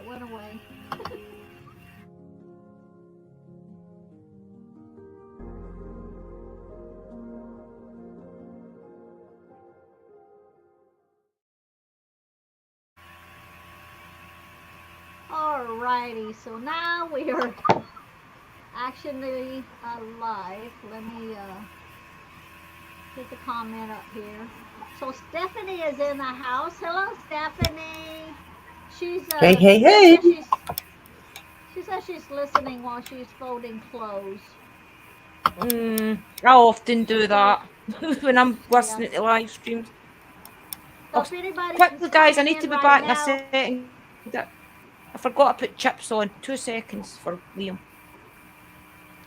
it went away. Alrighty, so now we are actually live. Let me get the comment up here. So Stephanie is in the house. Hello, Stephanie. She's Hey, hey, hey. she says she's listening while she's folding clothes. I often do that when I'm listening to live streams. So if anybody's Quickly, guys, I coming need to in be right back in a now, second. I forgot to put chips on. 2 seconds for Liam.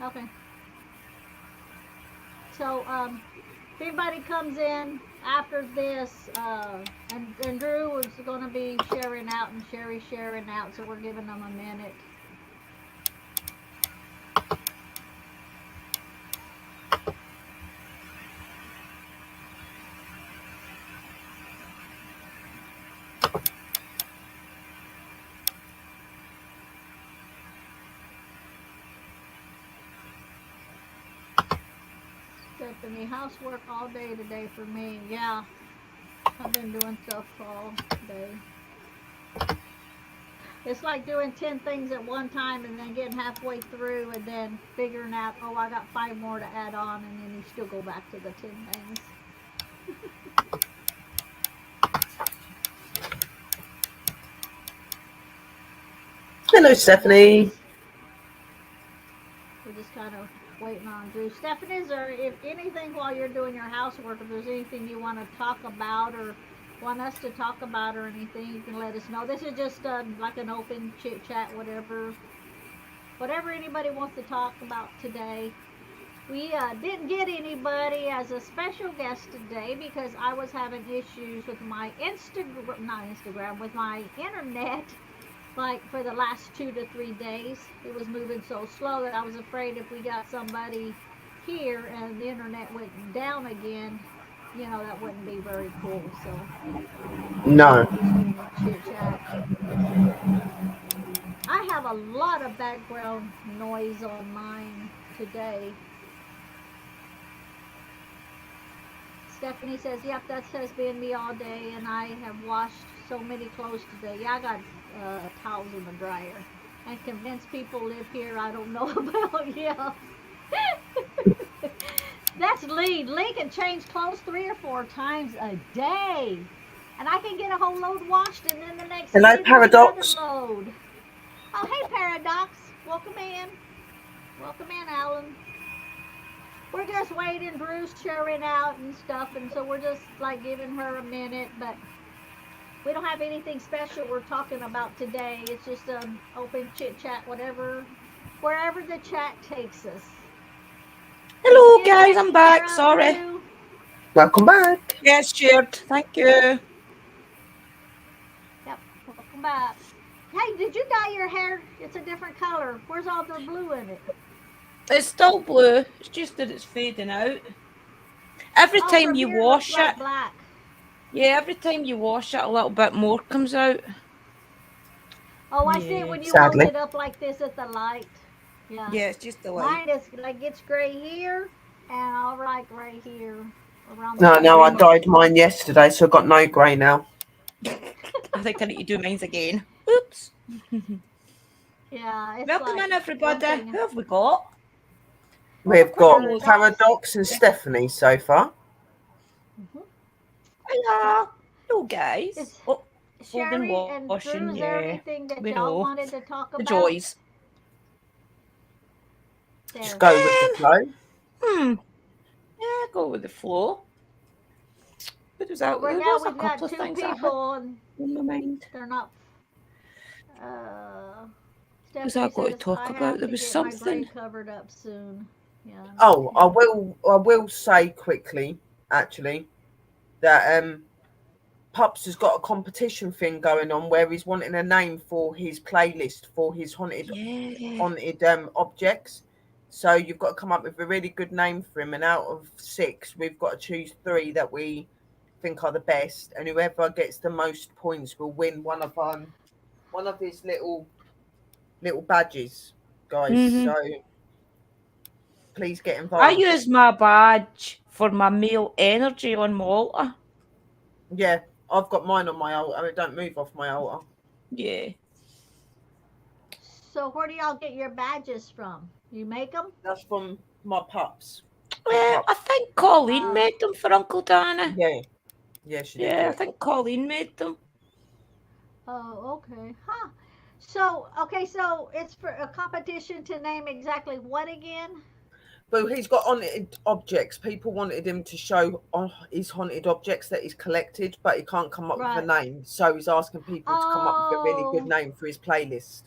okay. So if anybody comes in after this, and Drew is going to be sharing out and Sherry sharing out, so we're giving them a minute. Stephanie, housework all day today for me. Yeah, I've been doing stuff all day. It's like doing 10 things at one time and then getting halfway through and then figuring out, oh, I got 5 more to add on, and then you still go back to the 10 things. Hello, Stephanie. We're just kind of waiting on Drew. Stephanie, is there, if anything while you're doing your housework, if there's anything you want to talk about or want us to talk about or anything, you can let us know. This is just like an open chit chat, whatever anybody wants to talk about today. We didn't get anybody as a special guest today because I was having issues with my with my internet. Like for the last 2 to 3 days, it was moving so slow that I was afraid if we got somebody here and the internet went down again, that wouldn't be very cool. So No. Chit chat. I have a lot of background noise on mine today. Stephanie says, yep, that has been me all day, and I have washed so many clothes today. Yeah, I got towels in the dryer. And convinced people live here I don't know about. Yeah. That's Lee. Lee can change clothes 3 or 4 times a day. And I can get a whole load washed, and then the next Hello, day there's Paradox. another load. Oh, hey, Paradox. Welcome in. Welcome in, Alan. We're just waiting, Bruce sharing out and stuff, and so we're just like giving her a minute, but we don't have anything special we're talking about today. It's just an open chit chat, wherever the chat takes us. Hello, guys, I'm back. Sorry. Drew? Welcome back. Yes, shared. Thank you. Yep, welcome back. Hey, did you dye your hair? It's a different color. Where's all the blue in it? It's still blue. It's just that it's fading out. Every time you wash it, like black. Yeah, every time you wash it, a little bit more comes out. Oh, I see it when you Sadly. hold it up like this at the light. Yeah. Yeah, it's just the light. Mine is like it's gray here and all right here around No, I the dyed mine yesterday, so I've got no grey now. I think I need to do mine again. Oops. Yeah, it's Welcome like in, everybody. Who have we got? We've got Paradox and Stephanie so far. Mm-hmm. Hello. Hello, guys. Sherry and washing, Drew, is there anything that y'all wanted to talk about? The joys. There. Just go with the flow. Yeah, go with the flow. What was that? Right There now was a we've got couple of 2 things people and in my mind. they're not. What was I going to talk about? There was something. My covered up soon. Yeah. Oh, I will say quickly, actually, that Pups has got a competition thing going on where he's wanting a name for his playlist for his haunted objects. So you've got to come up with a really good name for him, and out of 6, we've got to choose 3 that we think are the best, and whoever gets the most points will win one of one of his little badges, guys. Mhm. So please get I involved. use my badge for my male energy on my altar. Yeah, I've got mine on my altar. I don't move off my altar. Yeah. So where do y'all get your badges from? You make them? That's from my pups. Well, I think Colleen made them for Uncle Danny. Yeah. Yeah, she did. Yeah, I think Colleen made them. Oh, okay. Huh. So, okay, so it's for a competition to name exactly what again? But he's got haunted objects. People wanted him to show his haunted objects that he's collected, but he can't come up with a Right. name. So he's asking people to come up with a really good Oh, name for his playlist.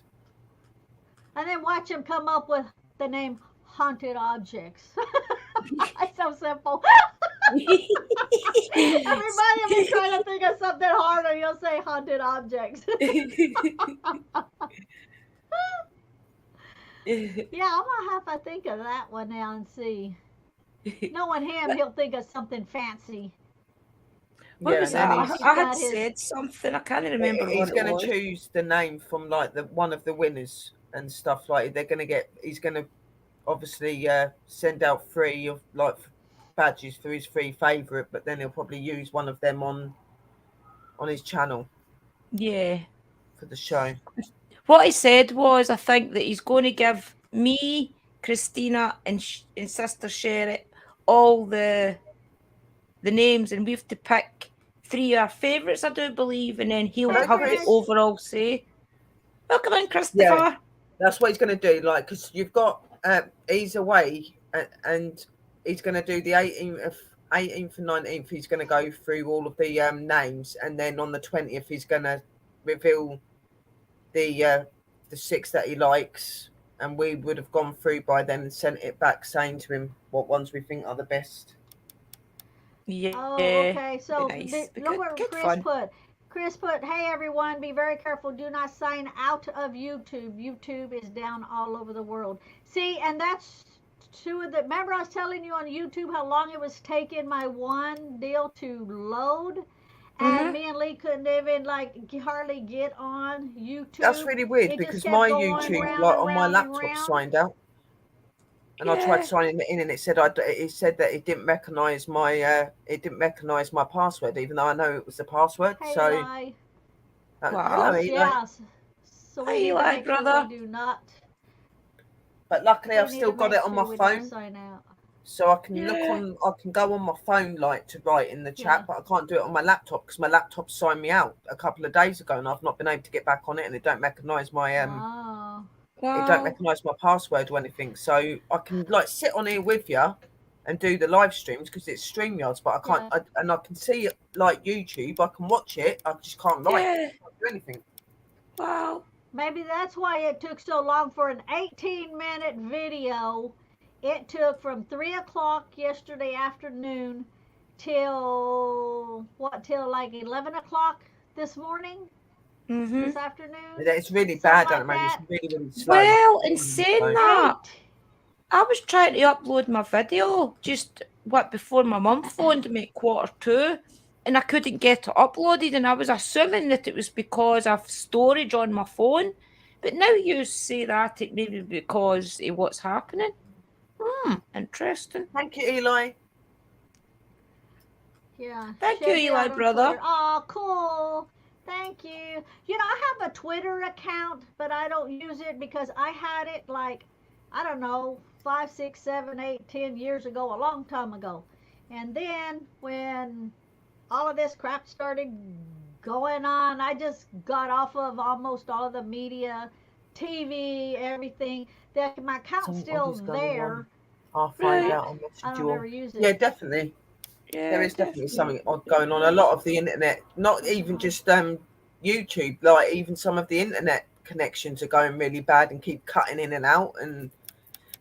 and then watch him come up with the name Haunted Objects. It's so simple. Everybody will be trying to think of something harder. You'll say Haunted Objects. Yeah, I'm gonna have to think of that one now and see. Knowing him, he'll think of something fancy. What Yeah, was and then that? he's I had got his- said something. I can't remember he's what it going to was. choose the name from like one of the winners and stuff like. They're going to get. He's going to obviously send out 3 of like badges for his 3 favorite, but then he'll probably use one of them on his channel Yeah. for the show. What he said was, I think that he's going to give me, Christina, and Sister Sherry all the names, and we have to pick 3 of our favourites, I do believe, and then he'll Hey, have the Chris. overall say. Welcome in, Christopher. Yeah. That's what he's going to do. Like, because you've got he's away, and he's going to do the 18th and 19th. He's going to go through all of the names, and then on the 20th, he's going to reveal the 6 that he likes. And we would have gone through by then and sent it back, saying to him what ones we think are the best. Yeah. Oh, okay. So Nice. look what Good Chris fun. put. Chris put, "Hey everyone, be very careful. Do not sign out of YouTube. YouTube is down all over the world." See, and that's 2 of the. Remember, I was telling you on YouTube how long it was taking my one deal to load, and me and Lee couldn't even hardly get on YouTube. That's really weird It just because kept my going YouTube, round like and on my round and laptop, round. signed out. And I tried signing it in, and it said that it didn't recognise my password, even though I know it was the password. Hey, so, Eli. hello, Eli. Yeah. So we Hey, need to Eli, make sure brother. we do not. But luckily, We I've need still to got make it on sure my we don't phone, sign out. so I can Yeah. I can go on my phone like to write in the chat, Yeah. but I can't do it on my laptop because my laptop signed me out a couple of days ago, and I've not been able to get back on it, and it don't recognise my Oh. it don't recognise my password or anything. So I can like sit on here with you and do the live streams because it's StreamYards, but I can't. And I can see it like YouTube. I can watch it. I just can't write. Yeah. I can't do anything. Wow. Maybe that's why it took so long for an 18-minute video. It took from 3 o'clock yesterday afternoon till like 11 o'clock this morning, this afternoon. It's really Something bad, like at the moment. that. It's really slow. Well, in saying that, Eight. I was trying to upload my video just before my mum phoned me at 1:45, and I couldn't get it uploaded, and I was assuming that it was because of storage on my phone. But now you say that it may be because of what's happening. Interesting. Thank you, Eli. Yeah. Thank you, check it Eli, out on brother. Twitter. Oh, cool. Thank you. You know, I have a Twitter account, but I don't use it because I had it like, I don't know, 5, 6, 7, 8, 10 years ago, a long time ago. And then when all of this crap started going on, I just got off of almost all of the media, TV, everything. That my account's still there. I'll find Right. out. I'll I message don't you. ever use it. Yeah, definitely. Yeah, There is definitely something odd going on. A lot of the internet, not even just YouTube, like even some of the internet connections are going really bad and keep cutting in and out. And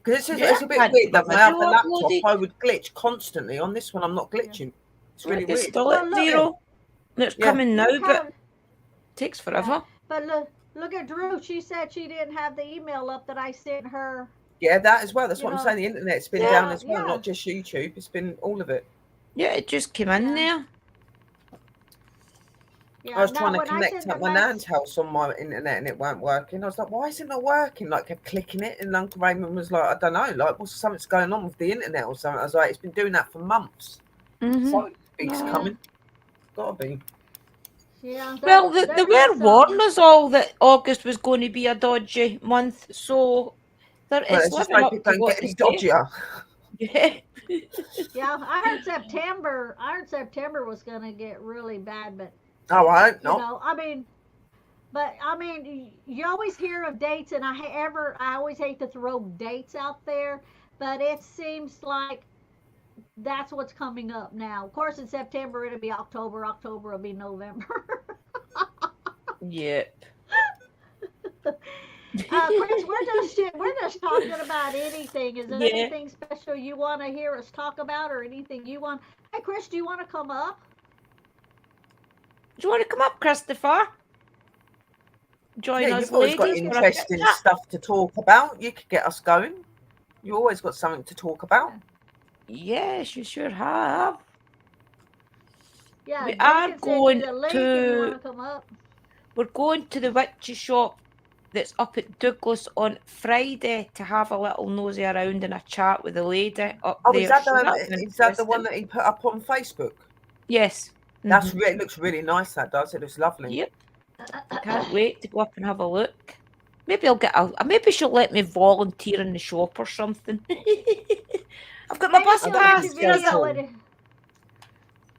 because it's a bit can't weird get that my my other video laptop, uploaded. I would glitch constantly. On this one, I'm not glitching. It's really It's weird. still at Well, look- 0. And it's Yeah. coming now, Look but how- it takes forever. But look at Drew. She said she didn't have the email up that I sent her. Yeah, that as well. That's You what I'm know, saying. The internet's been yeah, down as well, yeah. not just YouTube. It's been all of it. Yeah, it just came in Yeah. there. I was trying to when I connect sent up the my nan's mess, house on my internet and it weren't working. I was like, why is it not working? Like, kept clicking it, and Uncle Raymond was like, I don't know, like, what's something's going on with the internet or something? I was like, it's been doing that for months. So big's No. coming. Gotta be. yeah, Well, there they is were warning us all that August was going to be a dodgy month, so Well, it's let's just living hope up it to don't what get they any say. dodgier. Yeah. Yeah, I heard September was gonna get really bad, but Oh, I hope you not. know, I mean, you always hear of dates, and I always hate to throw dates out there, but it seems like that's what's coming up now. Of course, in September it'll be October. October will be November. Yep. Chris, we're just talking about anything. Is there Yeah. anything special you want to hear us talk about, or anything you want? Hey, Chris, do you want to come up? Do you want to come up, Christopher? Join Yeah, us, you've always got ladies, for a chit interesting chat. stuff to talk about. You could get us going. You always got something to talk about. Yes, you sure have. Yeah, We Jay are can send you going the link if you want to. to come up. We're going to the Witchy shop that's up at Douglas on Friday to have a little nosy around and a chat with the lady up Oh, there. So that's is that the one interesting. that he put up on Facebook? Yes. That's it looks really nice. That does. It looks lovely. Yep. Can't wait to go up and have a look. Maybe I'll get a. Maybe she'll let me volunteer in the shop or something. I've got my Maybe bus she'll I let think you pass. it's so video cool. it.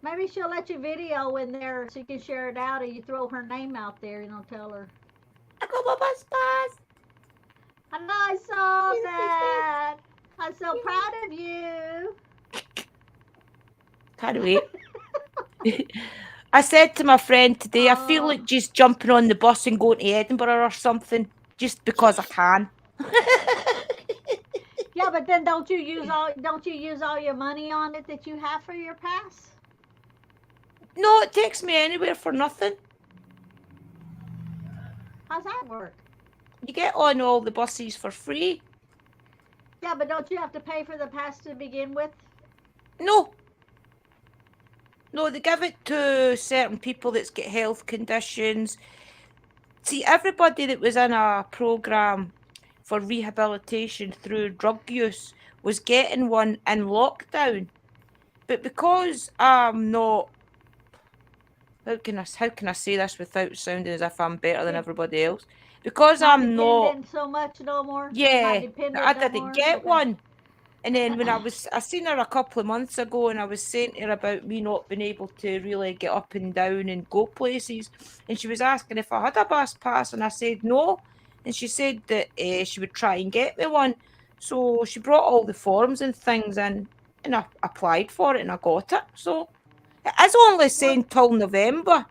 Maybe she'll let you video in there so you can share it out, or you throw her name out there. Tell her. I got my bus pass. And I saw that. I'm so proud of you. Can't wait. I said to my friend today, I feel Oh, like just jumping on the bus and going to Edinburgh or something, just because I can. yeah, but then don't you use all your money on it that you have for your pass? No, it takes me anywhere for nothing. How's that work? You get on all the buses for free. Yeah, but don't you have to pay for the pass to begin with? No, no, they give it to certain people that's got health conditions. See, everybody that was in a program for rehabilitation through drug use was getting one in lockdown. But because I'm not, how can I say this without sounding as if I'm better than De- everybody else? Because not I'm not, dependent so much no more. Not yeah, I dependent no didn't more. get Okay. one. And then I seen her a couple of months ago, and I was saying to her about me not being able to really get up and down and go places, and she was asking if I had a bus pass, and I said no, and she said that she would try and get me one. So she brought all the forms and things in, and I applied for it, and I got it. So it is only Well, saying till November,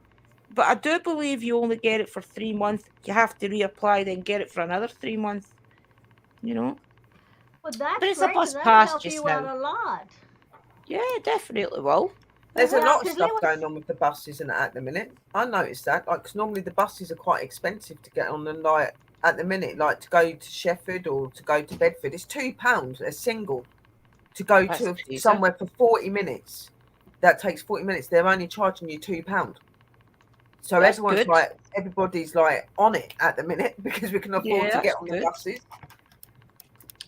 but I do believe you only get it for 3 months. You have to reapply, then get it for another 3 months. You know. well, But that's it's a great because bus that'll pass help just you out now. a lot. Yeah, definitely will. There's a Uh-huh. Yeah, lot of because stuff going on with the buses and that at the minute. I noticed that, like, because normally the buses are quite expensive to get on, and like at the minute, like to go to Sheffield or to go to Bedford, it's £2 a single to go That's to crazy. somewhere for 40 minutes. That takes 40 minutes. They're only charging you £2. So That's good. everybody's like on it at the minute because we can Yeah, afford to get that's on the good. buses.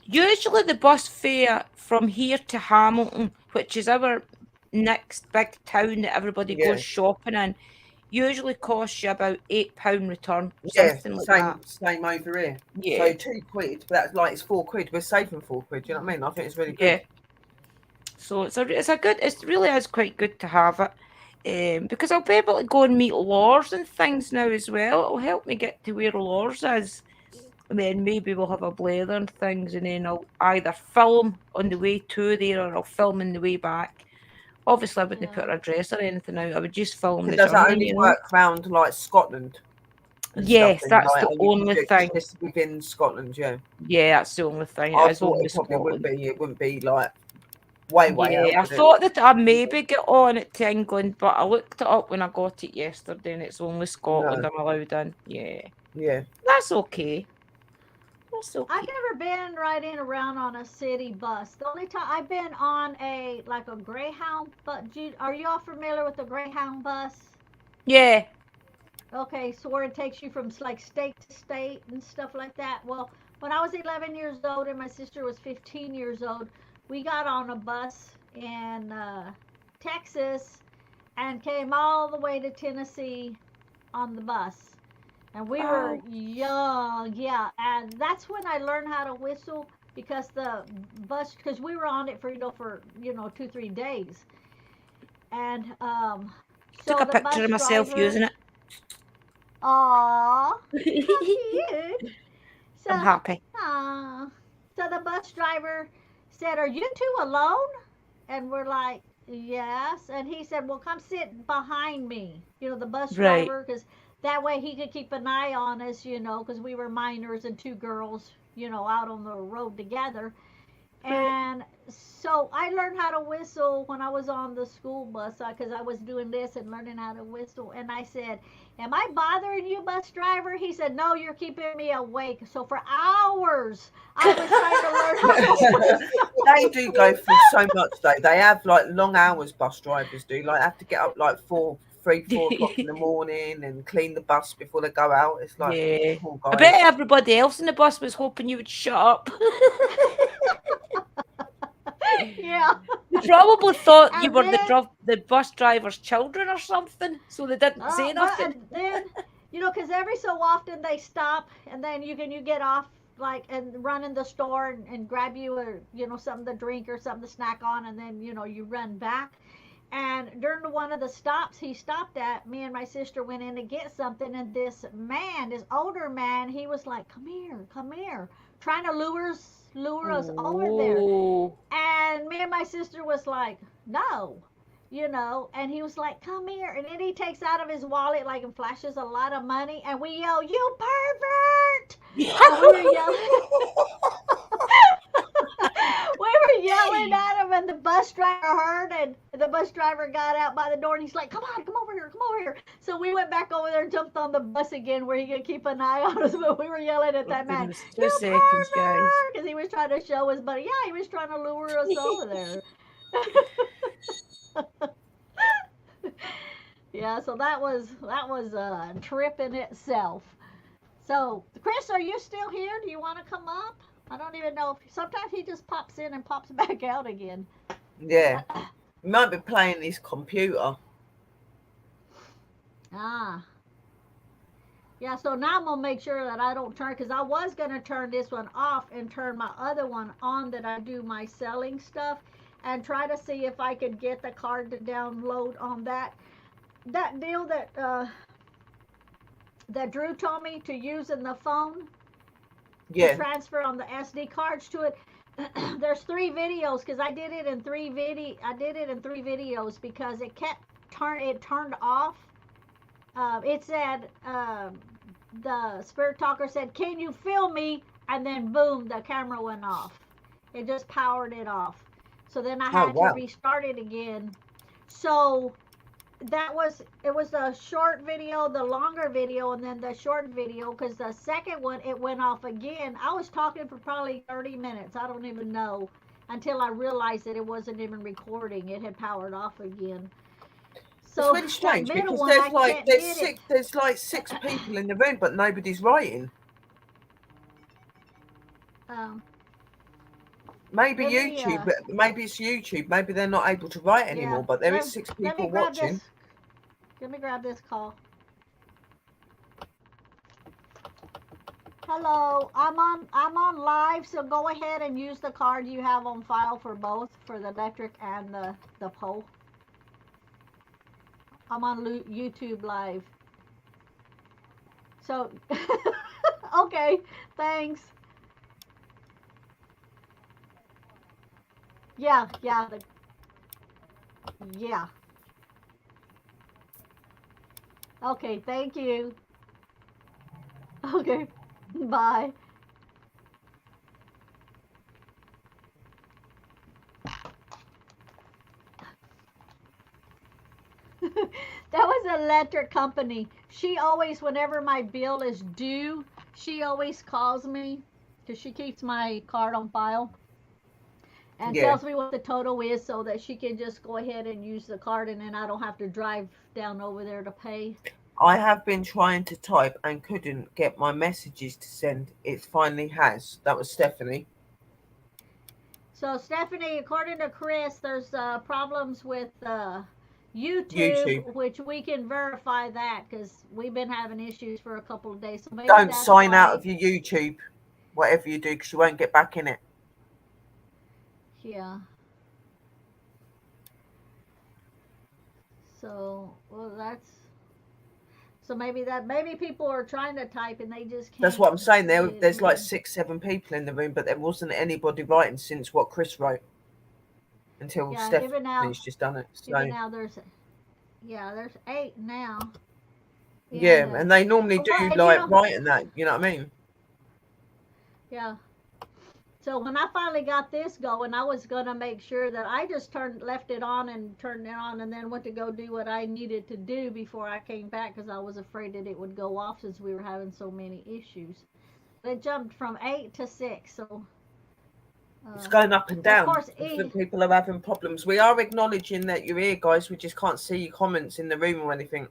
Usually the bus fare from here to Hamilton, which is our next big town that everybody goes Yeah, shopping in, usually costs you about £8 return, yeah, something like that. same over here. Yeah, So £2, but that's like it's £4. We're saving £4. You know what I mean? I think it's really yeah. good. So it really is quite good to have it. Because I'll be able to go and meet Lors and things now as well. It'll help me get to where Lors is. And then maybe we'll have a blather and things, and then I'll either film on the way to there or I'll film on the way back. Obviously, I wouldn't put Yeah. an address or anything out. I would just film And the does that journey, only you know. work around like Scotland and stuff? Yes, And that's like, the oh, you can only do it thing. just within Scotland, yeah. Yeah, that's the only thing. It I is thought only it probably would Scotland. be. It wouldn't be like way out, Yeah, I would it? thought that I maybe get on it to England, but I looked it up when I got it yesterday, and it's only Scotland No, I'm allowed in. Yeah, yeah. that's okay. That's I've okay. never been riding around on a city bus. The only time I've been on a Greyhound, but are you all familiar with the Greyhound bus? Yeah, Okay, so where it takes you from like state to state and stuff like that. Well, when I was 11 years old and my sister was 15 years old, we got on a bus in Texas and came all the way to Tennessee on the bus. And we were Oh, young, yeah. And that's when I learned how to whistle because the bus, because we were on it for, 2, 3 days. And took so a the picture bus of myself driver, using aw, how it. cute. I'm So, happy. aw. So the bus driver said, "Are you two alone?" And we're like, "Yes." And he said, "Well, come sit behind me." The bus Right. driver, because that way he could keep an eye on us, because we were minors and two girls, out on the road together. Right. And so I learned how to whistle when I was on the school bus because I was doing this and learning how to whistle. And I said, "Am I bothering you, bus driver?" He said, "No, you're keeping me awake." So for hours, I was trying to learn how to They whistle. do go through so much though. They have like long hours, bus drivers do. Like have to get up like 4 o'clock in the morning and clean the bus before they go out. It's like Yeah. poor I bet guys. everybody else in the bus was hoping you would shut up. Yeah. They probably thought you And were the then, the bus driver's children or something, so they didn't say well, nothing. and then, because every so often they stop, and then you get off like and run in the store and grab you a something to drink or something to snack on, and then you run back. And during one of the stops he stopped at, me and my sister went in to get something, and this older man, he was like, come here," trying to lure us over there. Oh. And me and my sister was like, "No." And he was like, "Come here." And then he takes out of his wallet, like, and flashes a lot of money. And we yell, "You pervert!" And we were yelling. We were yelling at him, and the bus driver heard, and the bus driver got out by the door, and he's like, "Come on, come over here, come over here." So we went back over there and jumped on the bus again where he could keep an eye on us, but we were yelling at Oh, that man, goodness. Two "You seconds, guys. pervert!" Because he was trying to show us, but yeah, he was trying to lure us over there. Yeah, so that was a trip in itself. So, Chris, are you still here? Do you want to come up? I don't even know if sometimes he just pops in and pops back out again. Yeah. You might be playing his computer. Ah, yeah. So now I'm gonna make sure that I don't turn, because I was gonna turn this one off and turn my other one on that I do my selling stuff, and try to see if I could get the card to download on that deal that Drew told me to use in the phone to Yeah. transfer on the SD cards to it. There's 3 videos because I did it in 3 videos because it turned off. It said the spirit talker said, "Can you feel me?" And then boom, the camera went off. It just powered it off. So then I Oh had to wow. restart it again. So it was the short video, the longer video, and then the short video, because the second one it went off again. I was talking for probably 30 minutes, I don't even know, until I realized that it wasn't even recording, it had powered off again. It's So really that strange middle because one I can't get it. there's like 6 people in the room, but nobody's writing. um, Maybe let me YouTube, maybe it's YouTube. Maybe they're not able to write yeah, anymore, but there is six let me people grab this watching. let me grab this call. Hello, I'm on live, so go ahead and use the card you have on file for both, for the electric and the pole. I'm on YouTube live. So, okay, thanks. Yeah, yeah, yeah. Okay, thank you. Okay, bye. That was an electric company. She always, whenever my bill is due, she always calls me because she keeps my card on file and Yeah. tells me what the total is so that she can just go ahead and use the card, and then I don't have to drive down over there to pay. I have been trying to type and couldn't get my messages to send. It finally has. That was Stephanie. So Stephanie, according to Chris, there's problems with YouTube. YouTube, which we can verify that because we've been having issues for a couple of days. So maybe Don't that's sign out why. of your YouTube, whatever you do, because you won't get back in it. Yeah. So well, that's. So maybe people are trying to type and they just can't. That's what I'm saying. There's like in. 6, 7 people in the room, but there wasn't anybody writing since what Chris wrote until Yeah, Stephanie's just done it. even So now there's 8 now. yeah, And and they normally do and like writing that. You know what I mean? yeah. So when I finally got this going, I was gonna make sure that I just left it on and turned it on, and then went to go do what I needed to do before I came back because I was afraid that it would go off since we were having so many issues. It jumped from 8 to 6, so. It's going up and down. Of course, Different people are having problems. We are acknowledging that you're here, guys. We just can't see your comments in the room or anything.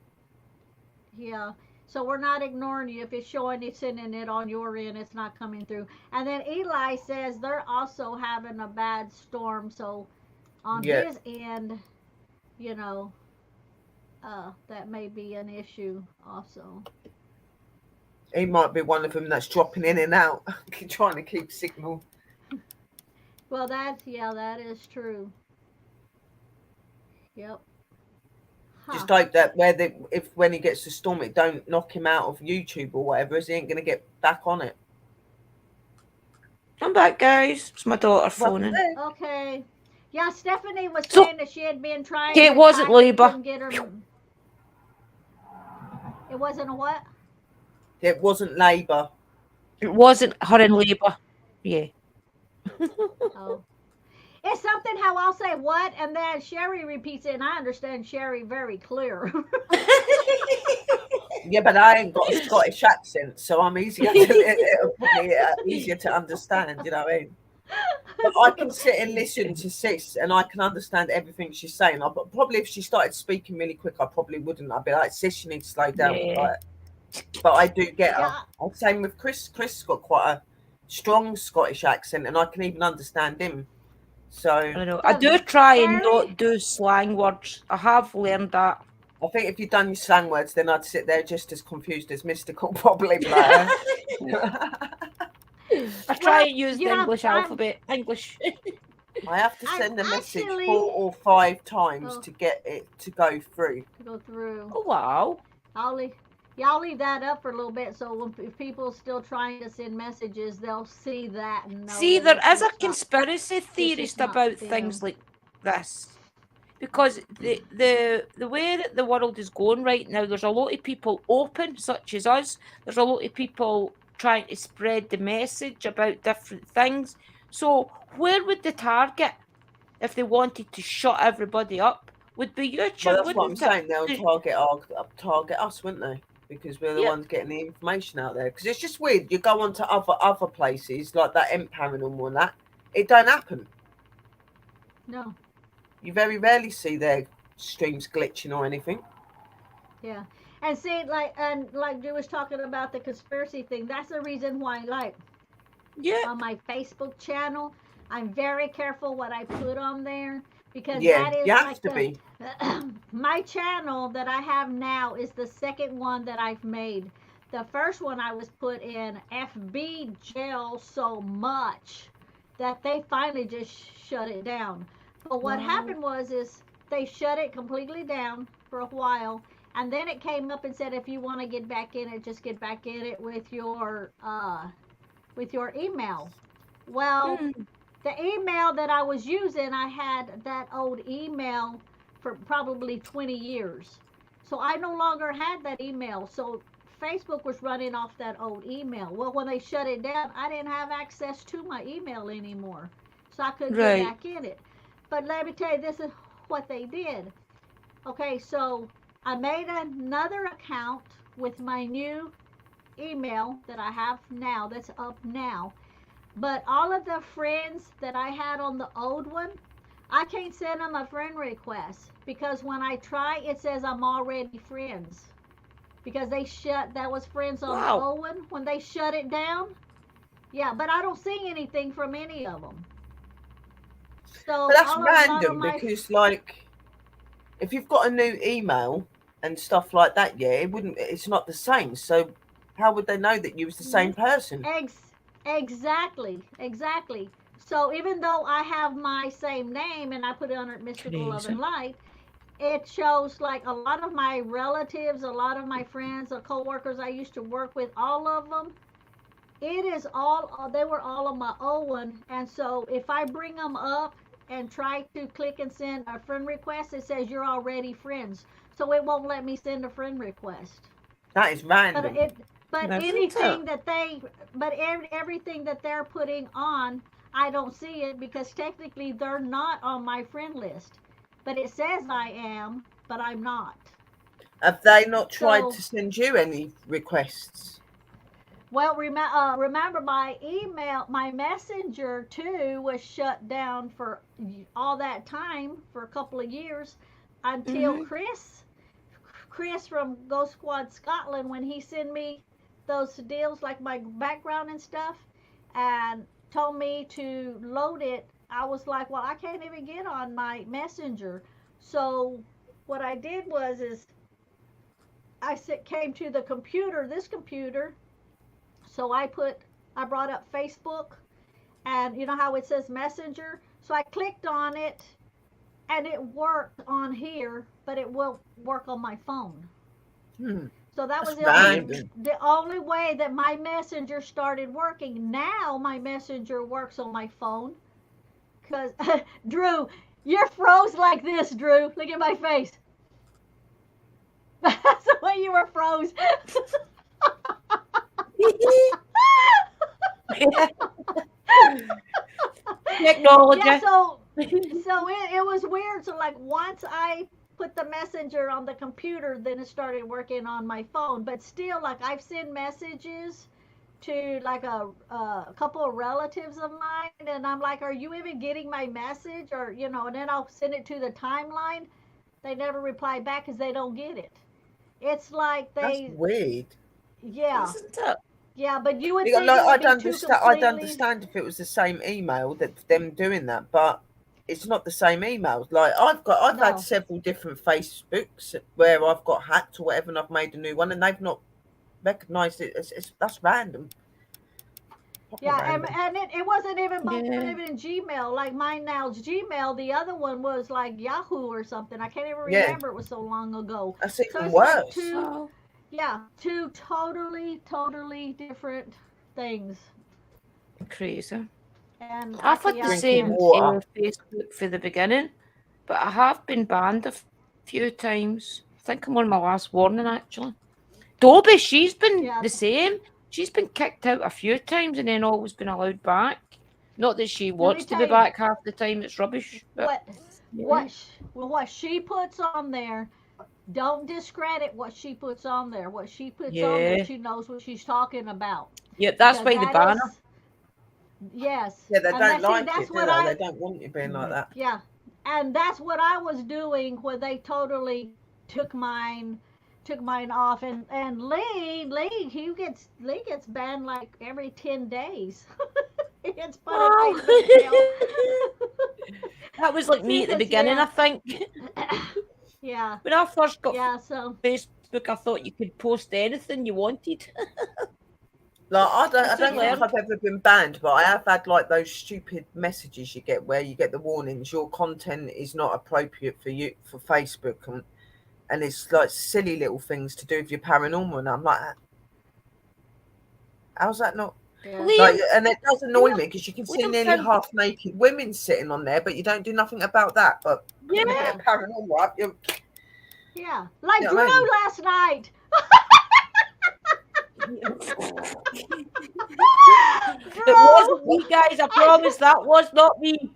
Yeah. So we're not ignoring you. If it's showing it's sending it on your end, it's not coming through. And then Eli says they're also having a bad storm. So on his end, you know, that may be an issue also. He might be one of them that's dropping in and out, trying to keep signal. Well, that is true. Yep. Just hope that when he gets the storm, it don't knock him out of YouTube or whatever, as he ain't going to get back on it. I'm back, guys. It's my daughter phoning. Okay. Yeah, Stephanie was saying that she had been trying. It wasn't Labour. It wasn't a what? It wasn't Labour. It wasn't her in Labour. Yeah. Oh. It's something how I'll say what, and then Sherry repeats it, and I understand Sherry very clear. Yeah, but I ain't got a Scottish accent, so I'm easier to understand, you know what I mean? But I can sit and listen to Sis, and I can understand everything she's saying. Probably if she started speaking really quick, I probably wouldn't. I'd be like, Sis, you need to slow down. Yeah. But I do get her. Yeah. Same with Chris. Chris has got quite a strong Scottish accent, and I can even understand him. So I know. I do try and not do slang words. I have learned that. I think if you'd done your slang words, then I'd sit there just as confused as Mystical, probably. Like, I try and use the English alphabet. English. I have to send a message 4 or 5 times to get it to go through. Oh, wow. I'll leave that up for a little bit, so if people are still trying to send messages, they'll see that and know. See, there is a conspiracy theorist about things like this. Because the way that the world is going right now, there's a lot of people open, such as us. There's a lot of people trying to spread the message about different things. So where would the target, if they wanted to shut everybody up, would be YouTube? Well, that's what I'm saying. They'll target us, wouldn't they? Because we're the ones getting the information out there. Because it's just weird. You go on to other places like that Paranormal and that. It don't happen. No. You very rarely see their streams glitching or anything. Yeah. And see, like Drew was talking about the conspiracy thing, that's the reason why, on my Facebook channel, I'm very careful what I put on there. Because that is you have to be. My channel that I have now is the second one that I've made. The first one I was put in FB jail so much that they finally just shut it down. But what happened is they shut it completely down for a while, and then it came up and said if you want to get back in it, just get back in it with your email. Well. The email that I was using, I had that old email for probably 20 years. So I no longer had that email. So Facebook was running off that old email. Well, when they shut it down, I didn't have access to my email anymore. So I couldn't get back in it. But let me tell you, this is what they did. Okay, so I made another account with my new email that I have now, that's up now. But all of the friends that I had on the old one, I can't send them a friend request because when I try, it says I'm already friends. because that was friends on Wow. Owen when they shut it down. Yeah, but I don't see anything from any of them. So But that's a lot of random my because, like, if you've got a new email and stuff like that, yeah, it's not the same. So how would they know that you was the same person? exactly. So even though I have my same name and I put it under Mystical Love and Crazy. Light, it shows like a lot of my relatives, a lot of my friends, or coworkers I used to work with, all of them. It is all they were all on my Owen, and so if I bring them up and try to click and send a friend request, it says you're already friends, so it won't let me send a friend request. That is But random. it, but Isn't it? anything that they, but everything that they're putting on, I don't see it because technically they're not on my friend list. But it says I am, but I'm not. Have they not tried So, to send you any requests? well, remember my email, my messenger too was shut down for all that time for a couple of years until Mm-hmm. Chris from Ghost Squad Scotland, when he sent me those deals like my background and stuff and told me to load it, I was like, well, I can't even get on my messenger. So what I did was is came to the computer, this computer. So I brought up Facebook, and you know how it says messenger? So I clicked on it and it worked on here, but it won't work on my phone. Hmm, So that was that's Weird. random. the only way that my messenger started working. Now my messenger works on my phone. Cause Drew, you're froze like this, Drew. Look at my face. That's the way you were froze. Technology. Yeah, so it was weird. So like once I put the messenger on the computer, then it started working on my phone. But still, like I've sent messages to like a couple of relatives of mine, and I'm like, "Are you even getting my message?" Or and then I'll send it to the timeline. They never reply back because they don't get it. It's like That's they, weird. yeah, Isn't it? yeah. But you would Yeah, think like it would be two I'd completely, understand if it was the same email that them doing that, but it's not the same emails. Like I've had no. several different Facebooks where I've got hacked or whatever, and I've made a new one, and they've not recognised it. That's random. Proper Yeah, and, random. and it wasn't Yeah. even Gmail. Like mine now's Gmail. The other one was like Yahoo or something. I can't even Yeah, remember. It was so long ago. that's So even it's like worse. two, Oh, yeah, two totally different things. crazy. And I've had yeah, the I Drinking can't. same water. Facebook for the beginning, but I have been banned a few times. I think I'm on my last warning actually. Dobie, she's been the Yeah. same. She's been kicked out a few times and then always been allowed back. Not that she Let wants me to be tell you back half the time, it's rubbish, but what yeah. what she puts on there. Don't discredit what she puts on there. What she puts on there, Yeah. she knows what she's talking about Yeah, that's because why the that banner. is, yes. Yeah, they And don't that see like that's it, do what they? I They don't want you being like No. that. Yeah, and that's what I was doing when they totally took mine off. And Lee gets banned like every 10 days. He gets put in Wow. Facebook jail. That was like me at the Because beginning, I yeah, think. yeah, When I first got yeah. So Facebook, I thought you could post anything you wanted. Like I I soon don't yeah, think learned. I've ever been banned, but I have had like those stupid messages you get where you get the warnings your content is not appropriate for you for Facebook, and it's like silly little things to do with your paranormal, and I'm like, how's that not yeah. Liam, like? And it does annoy Liam, me because you can see Liam nearly found, half naked women sitting on there, but you don't do nothing about that. But put a bit yeah. of paranormal up, Yeah, like you know Drew what I mean? last night. It Drew. wasn't me, guys. I promise that was not me.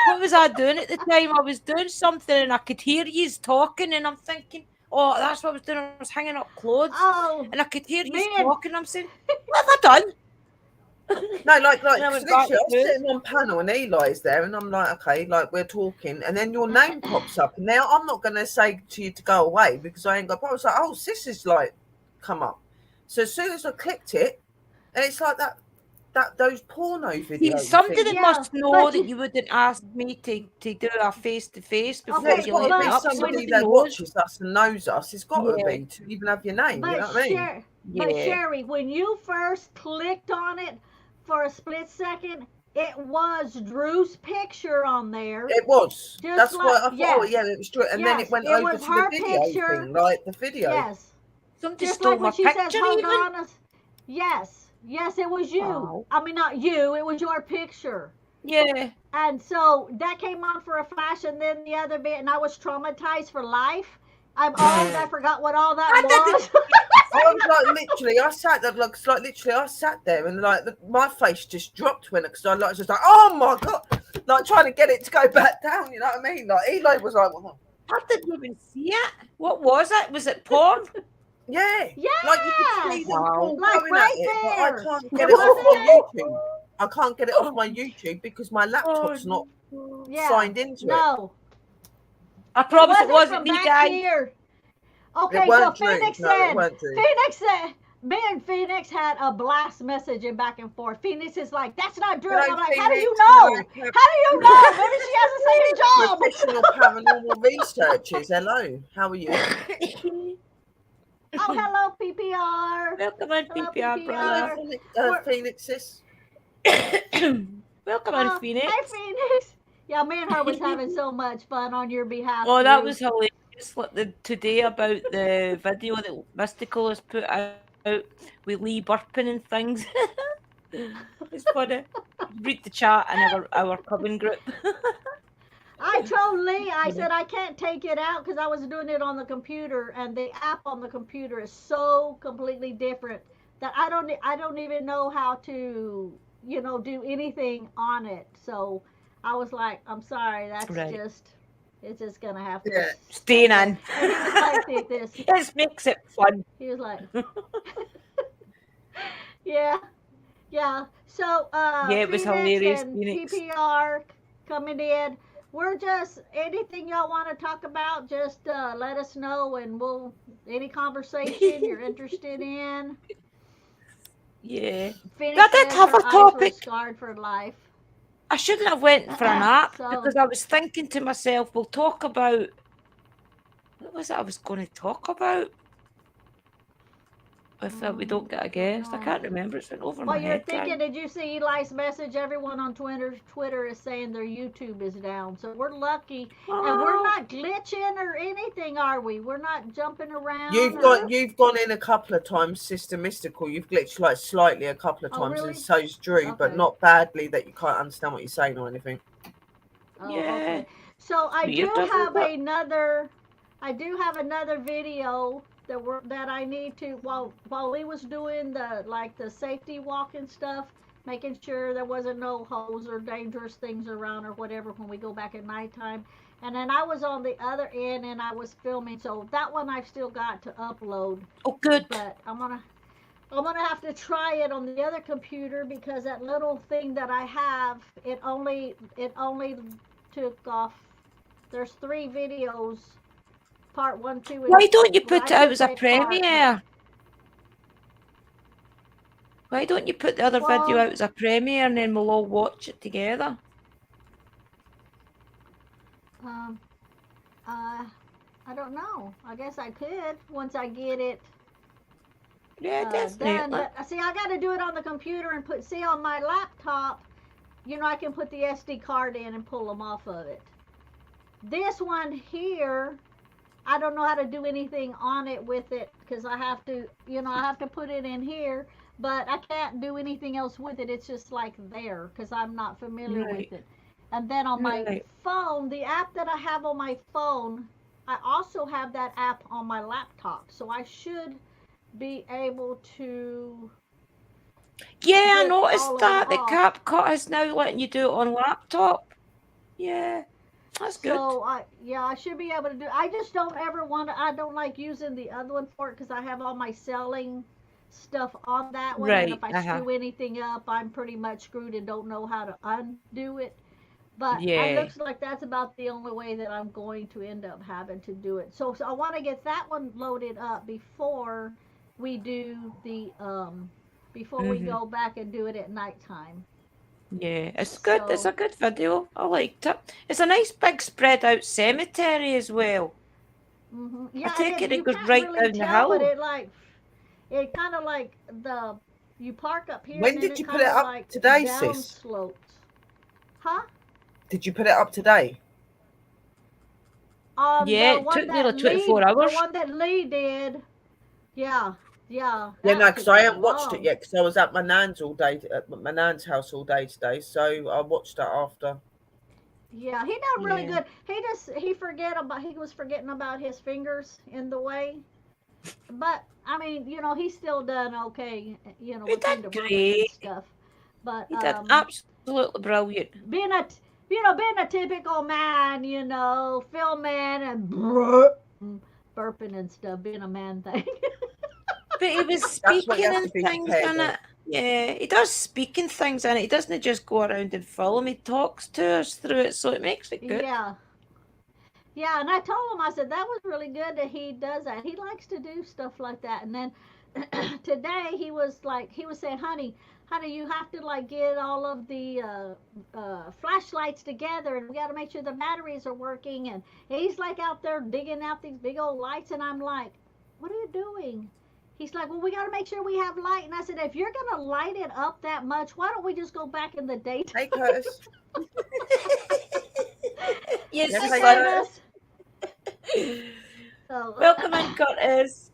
What was I doing at the time? I was doing something and I could hear yous talking, and I'm thinking, oh, that's what I was doing. I was hanging up clothes, and I Oh, could hear yous me and talking. I'm saying, what have I done? No, like, And I 'cause went back literally, I was to sitting on panel and Eli's there, and I'm like, okay, like we're talking, and then your name pops up, and now I'm not going to say to you to go away because I ain't got. I was like, oh, sis is like, come up. So as soon as I clicked it, and it's like those porno See, video somebody things. that Yeah, must know but that you wouldn't ask me to do a face-to-face No, before okay, it's you got let to me be but up. somebody Somebody that knows. watches us and knows us. It's got to Yeah, be to even have your name. You but know what I mean? But yeah. Sherry, when you first clicked on it for a split second, it was Drew's picture on there. It was. Just That's why like I thought, oh yes, yeah, it was true. And then it yes, went it over was to the her video picture. thing, like the video. Yes, Somebody just stole like my when she says, picture "Hold even. on." Yes, yes, it was you. Wow. I mean, not you. It was your picture. Yeah. And so that came on for a flash, and then the other bit, and I was traumatized for life. I'm old. I forgot what all that I didn't. was. I was like, literally, I sat there, like literally, I sat there, and like my face just dropped when, because I like just like, oh my god, like trying to get it to go back down. You know what I mean? Like Eli was like, well, I didn't even see it. What was it? Was it porn? yeah, like you could see Yes, them Wow. all like going at right it, but I there. can't get It it off wasn't my it? YouTube. I can't get it off my YouTube because my laptop's not Oh, Yeah. signed into it. No, I it promise it wasn't wasn't from me, back guys. here. It Okay, so weren't Drew. No, it weren't Drew. Me and Phoenix had a blast messaging back and forth. Phoenix is like, "That's not Drew," and Hello, I'm like, "How do you Phoenix. know? Hello, How do you know? Maybe she has a professional second job." paranormal researchers. Hello, how are you? Oh, hello, PPR. Welcome on, Hello, PPR Hello, brother. PPR. Phoenix, We're, Phoenix sis. Welcome on, oh, Phoenix. hey, Phoenix. Yeah, me and her was having so much fun on your behalf, Oh, that Drew. was hilarious. Like today about the video that Mystical has put out with Lee burping and things. It's funny. Read the chat in our coven group. I told Lee, I Funny. said I can't take it out because I was doing it on the computer, and the app on the computer is so completely different that I don't even know how to do anything on it. So I was like, I'm sorry, Right. it's just gonna have to Yeah, Staying stay. in. And he was like this. This makes it fun. He was like, yeah, yeah. So, Yeah, it was Phoenix hilarious, and Phoenix. PPR coming in. We're just anything y'all want to talk about, just let us know, and we'll any conversation you're interested in. Yeah. Phoenix But I did says have her a eyes were topic. scarred for life. I shouldn't have went for a nap So, because I was thinking to myself, we'll talk about what was it I was going to talk about if we don't get a don't guest. I know. can't remember. It's went over my Well, you're head, thinking, guys. did you see Eli's message? Everyone on Twitter is saying their YouTube is down. So we're lucky. And we're Oh, not glitching or anything, are we? We're not jumping around you've or. got you've gone in a couple of times, Sister Mystical. You've glitched like slightly a couple of Oh, times, and really? so's Drew, but Okay. not badly that you can't understand what you're saying or anything. Oh, yeah. okay. So Weird, isn't it? I do have another video that I need to while we was doing the safety walk and stuff, making sure there wasn't no holes or dangerous things around or whatever when we go back at nighttime. And then I was on the other end and I was filming, so that one I've still got to upload. Oh, good. But I'm gonna have to try it on the other computer because that little thing that I have, it only took off. There's 3 videos, part 1, 2, and Why don't you well, put I it out should as a say part, but premiere? Why don't you put the other video well, out as a premiere and then we'll all watch it together? um, uh, I don't know. I guess I could once I get it Yeah, done. definitely. But see, I got to do it on the computer and see on my laptop. I can put the SD card in and pull them off of it. This one here, I don't know how to do anything on it with it because I have to put it in here, but I can't do anything else with it. It's just like there because I'm not familiar with Right, it. And then on my right. phone, the app that I have on my phone, I also have that app on my laptop. So I should be able to Yeah, I get noticed all of them that. The off. CapCut is now letting you do it on laptop. Yeah, that's good. So I should be able to do. I just don't ever want to. I don't like using the other one for it because I have all my selling stuff on that one, and Right. if I Uh-huh. screw anything up, I'm pretty much screwed and don't know how to undo it. But it Yeah. looks like that's about the only way that I'm going to end up having to do it. So I want to get that one loaded up we do the before we Mhm. go back and do it at nighttime. Yeah. It's good. It's So a good video. I liked it. It's a nice big spread out cemetery as well. I yeah, and take it you it goes can't right really down the tell, but hill. it kind of like the you park up here and When then did it you put kind it of up like today, down sis? slopes, huh? Did you put it up today? Yeah, it took nearly 24 The hours. one that Lee did, yeah, yeah, Yeah, no, that because took I a haven't watched it long. yet because I was at my nan's all day, at my nan's house all day today. So I watched that after. Yeah, he done really Yeah. good. He was forgetting about his fingers in the way, but I mean, he still done okay, He with did fingerprinting and great. stuff. But He did absolutely brilliant. being a being a typical man, filming and burping and stuff, being a man thing. But he was That's what you speaking have and to be things prepared in of. it. Yeah, he does speaking things in it. He doesn't just go around and film. He talks to us through it, so it makes it good. Yeah. Yeah, and I told him, I said, that was really good that he does that. He likes to do stuff like that. And then today he was saying, honey, you have to like get all of the flashlights together, and we got to make sure the batteries are working. And he's like out there digging out these big old lights, and I'm like, what are you doing? He's like, well, we got to make sure we have light. And I said, if you're going to light it up that much, why don't we just go back in the daytime? Hey, Curtis. Yes, Yes, Hey, hey, son. Curtis. Curtis. So, Welcome in, Curtis.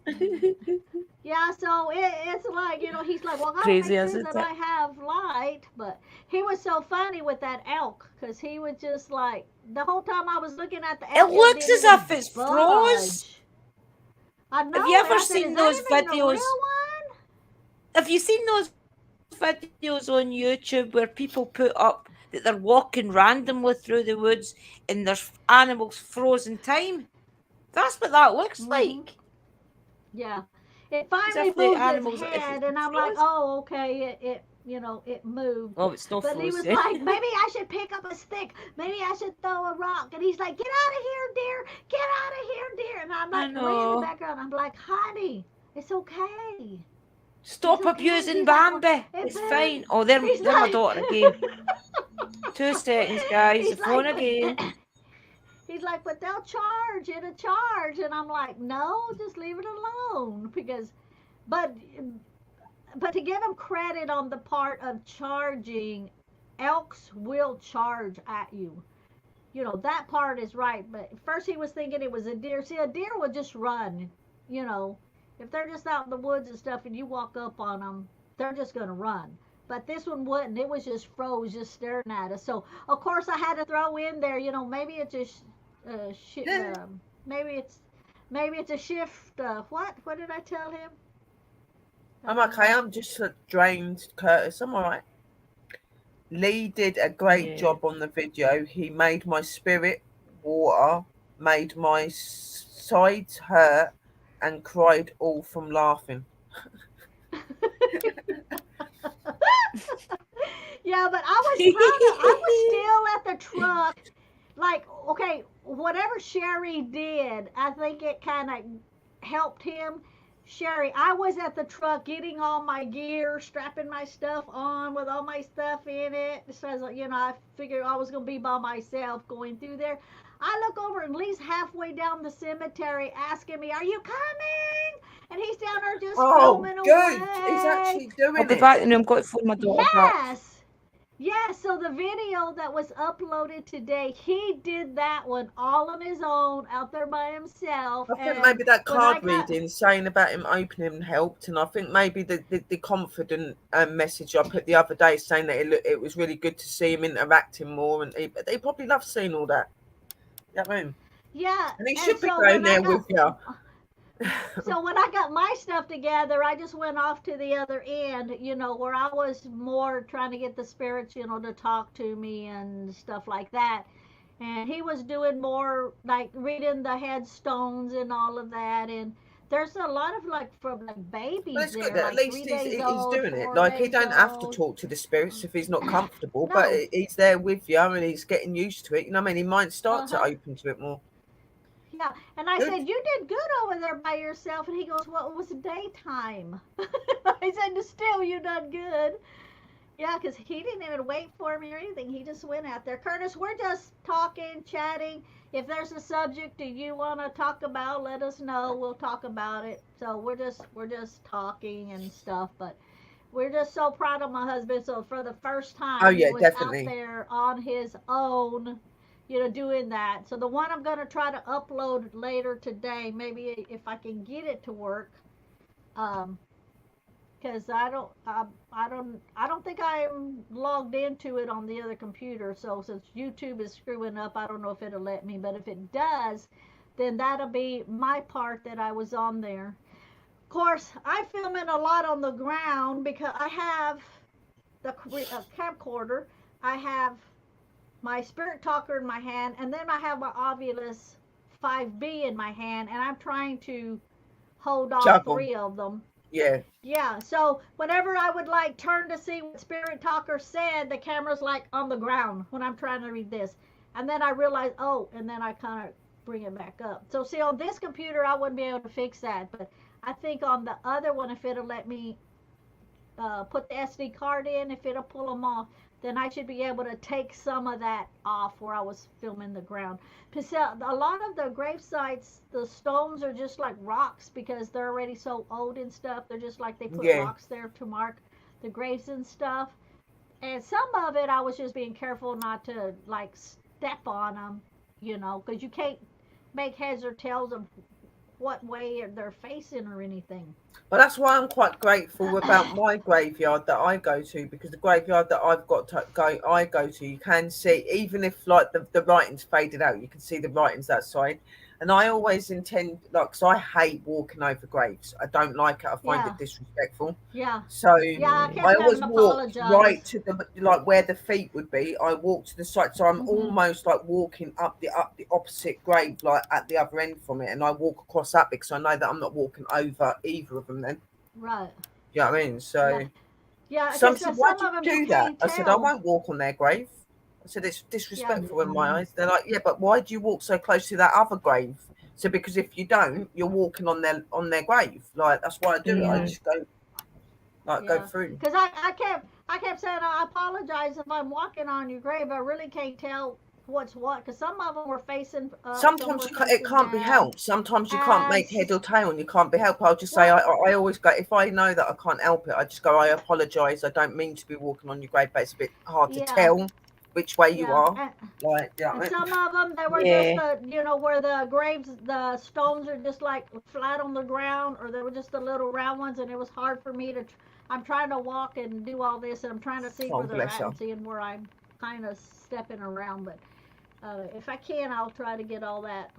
yeah, so it's like, he's like, well, I gotta Crazy, make sure isn't that it? I have light. But he was so funny with that elk because he was just like, the whole time I was looking at the It elk, it looks didn't as even if it's froze. budge. I Have you know, and ever I said, is seen that those even a real videos? one? Have you seen those videos on YouTube where people put up that they're walking randomly through the woods and there's animals frozen time? That's what that looks Mm-hmm. like. Yeah. It As finally if the moved its animals, if head, it's and I'm like, frozen. oh, okay, it moved. Oh, it's not But he was frozen. like, maybe I should pick up a stick. Maybe I should throw a rock. And he's like, get out of here, dear. Get out of here, dear. And I'm I like, way in the know. background, I'm like, honey, it's okay. It's Stop okay. abusing He's like, well, Bambi. it It's better. fine. Oh, they're, He's they're my like, daughter again. 2 seconds, guys. The he's phone like, but again. he's like, but they'll charge. It'll charge. And I'm like, no, just leave it alone. But but to give him credit on the part of charging, elks will charge at you. That part is right. But first he was thinking it was a deer. See, a deer would just run. You know, if they're just out in the woods and stuff, and you walk up on them, they're just gonna run. But this one wouldn't. It was just froze, just staring at us. So of course I had to throw in there. Maybe it's a maybe it's maybe it's a shift. What did I tell him? I'm okay. I'm just drained, Curtis. I'm all right. Lee did a great Yeah. job on the video. He made my spirit water, made my sides hurt, and cried all from laughing. Yeah, but I was still at the truck. Like, okay, whatever Sherry did, I think it kind of helped him. Sherry, I was at the truck getting all my gear, strapping my stuff on with all my stuff in it. So I figured I was going to be by myself going through there. I look over and Lee's halfway down the cemetery asking me, "Are you coming?" And he's down there just filming good. away. He's actually doing I'll be it. back and I'm going to phone my daughter back. Yes. Yes, so the video that was uploaded today, he did that one all on his own, out there by himself. I think And maybe that when I card got, reading saying about him opening helped, and I think maybe the confident message I put the other day saying that it was really good to see him interacting more, and they probably love seeing all that. You know what I mean? yeah, And he and should be so going when I there got with you. so when I got my stuff together, I just went off to the other end, where I was more trying to get the spirits, to talk to me and stuff like that. And he was doing more like reading the headstones and all of that. And there's a lot of like from like Well, babies it's good there, that at like least 3 days he's old, doing it. 4 days He don't have to old. talk to the spirits if he's not comfortable, but No. he's there with you and he's getting used to it. You know what I mean? He might start to Uh-huh. open to it more. Yeah. And I Good. said, "You did good over there by yourself." And he goes, "Well, it was daytime." I said, "Still, you done good." Yeah, because he didn't even wait for me or anything. He just went out there. Curtis, we're just talking, chatting. If there's a subject that you want to talk about, let us know. We'll talk about it. So we're just talking and stuff. But we're just so proud of my husband. So for the first Oh time, he yeah, was out definitely. there on his own, doing that. So the one I'm going to try to upload later today, maybe if I can get it to work. Um, because I don't think I'm logged into it on the other computer. So since YouTube is screwing up, I don't know if it'll let me. But if it does, then that'll be my part that I was on there. Of course, I'm filming a lot on the ground because I have the camcorder. I have my spirit talker in my hand, and then I have my Ovilus 5B in my hand, and I'm trying to hold all Juggle. three of them. Yeah. Yeah, so whenever I would like turn to see what Spirit Talker said, the camera's like on the ground when I'm trying to read this. And then I realize, oh, and then I kind of bring it back up. So see, on this computer, I wouldn't be able to fix that. But I think on the other one, if it'll let me put the SD card in, if it'll pull them off, then I should be able to take some of that off where I was filming the ground. Because a lot of the grave sites, the stones are just like rocks because they're already so old and stuff. They're just like they put Yeah. rocks there to mark the graves and stuff. And some of it, I was just being careful not to like step on them, because you can't make heads or tails of what way they're facing or anything. Well, that's why I'm quite grateful about my graveyard that I go to, because the graveyard that I go to, you can see, even if like the writing's faded out, you can see the writings that side. And I always intend, like, 'cause I hate walking over graves. I don't like it. I find Yeah, it disrespectful. yeah, So yeah. I Mm. I kept having always to walk right apologize. to the, like, where the feet would be. I walk to the side, so I'm Hmm. almost like walking up the opposite grave, like at the other end from it, and I walk across that because I know that I'm not walking over either of them. Then, Right. you know what I mean? Yeah. So Yeah. some Because said, "Why some do of you them you do that?" can't I said, "I tell. won't walk on their grave." I said, "It's Yeah. disrespectful in my eyes." They're like, "Yeah, but why do you walk so close to that other grave?" So because if you don't, you're walking on their grave. Like that's why I do it. I Yeah. Mm. just go Yeah. through. Because I kept saying I apologize if I'm walking on your grave. I really can't tell what's what. Because some of them were facing up, some Sometimes were it facing can't be down, helped. Sometimes you can't and make head or tail, and you can't be helped. I'll just say well, I always go if I know that I can't help it. I just go I apologise. I don't mean to be walking on your grave, but it's a bit hard to yeah, tell which way you yeah. are. Like yeah, And some of them, they were just Yeah. where the graves, the stones are just like flat on the ground, or they were just the little round ones, and it was hard for me to. I'm trying to walk and do all this, and I'm trying to see oh where they're bless at her. and seeing where I'm kind of stepping around. But if I can, I'll try to get all that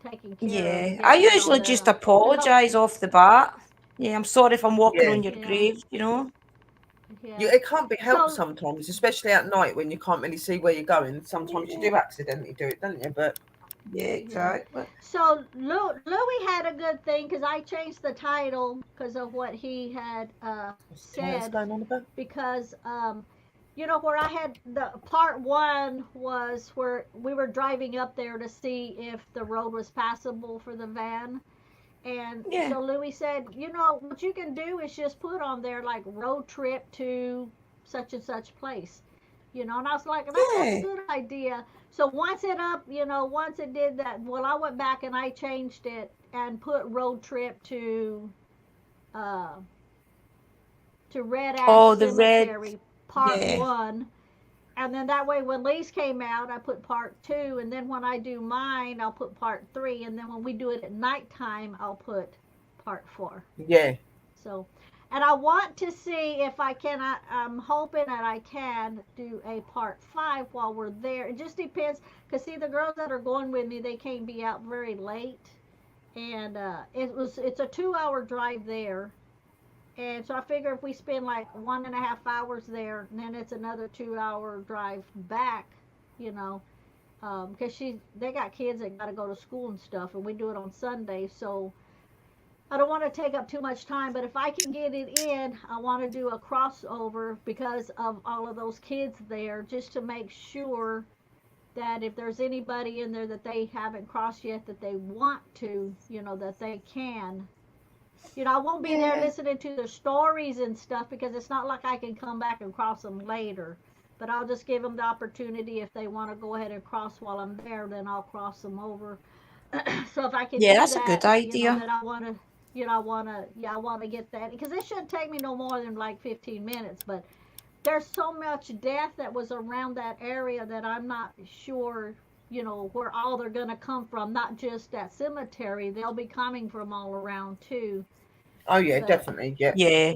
taken care of and Yeah. get I that all usually done. just And hope, apologise off the bat. Yeah, I'm sorry if I'm walking Yeah, on your yeah, grave, you know? yeah. it can't be helped So sometimes, especially at night when you can't really see where you're going. Sometimes you Yeah. do accidentally do it, don't you? But Yeah, yeah. exactly. So Louis had a good thing because I changed the title because of what he had what's Titus said. going on about? Because where I had the part one was where we were driving up there to see if the road was passable for the van. And Yeah. so Louis said, what you can do is just put on there like road trip to such and such place. And I was like, that's a Yeah. good idea. So once it did that, well, I went back and I changed it and put road trip uh, to Red Ash Oh, the red. Cemetery, part Yeah. one. And then that way, when Lee's came out, I put part two. And then when I do mine, I'll put part three. And then when we do it at nighttime, I'll put part four. Yeah, So, and I want to see if I can. I'm hoping that I can do a part five while we're there. It just depends. Because, see, the girls that are going with me, they can't be out very late. And it's a 2 hour drive there. And so I figure if we spend like 1.5 hours there, and then it's another 2 hour drive back, you know, because they got kids that got to go to school and stuff, and we do it on Sunday. So I don't want to take up too much time, but if I can get it in, I want to do a crossover because of all of those kids there, just to make sure that if there's anybody in there that they haven't crossed yet that they want to, that they can. I won't be there Yeah. listening to their stories and stuff because it's not like I can come back and cross them later. But I'll just give them the opportunity if they want to go ahead and cross while I'm there, then I'll cross them over. So if I can Yeah, do that's a that, good idea. then I want to, I want to get that because it shouldn't take me no more than like 15 minutes. But there's so much death that was around that area that I'm not sure, where all they're going to come from. Not just that cemetery, they'll be coming from all around too. Oh yeah, But definitely. Yeah. Yeah,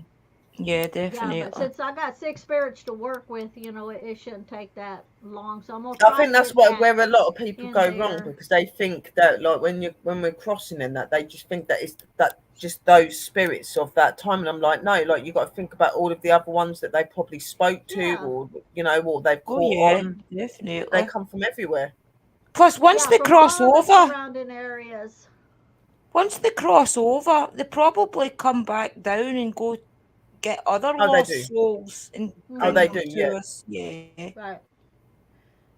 yeah, yeah, but definitely. since I got 6 spirits to work with, it shouldn't take that long. So I'm gonna I try think to that's get that where a lot of people in go wrong there. because they think that like when we're crossing in that they just think that it's that just those spirits of that time, and I'm like, no, like you got to think about all of the other ones that they probably spoke to, Yeah, or or they've Oh caught yeah, on. They definitely. come from everywhere. Plus, once yeah, they from cross all the over, surrounding areas. they probably come back down and go get other Oh, they do. lost souls and Oh, bring Hmm. they them do. to Yeah. us. Yeah. Right.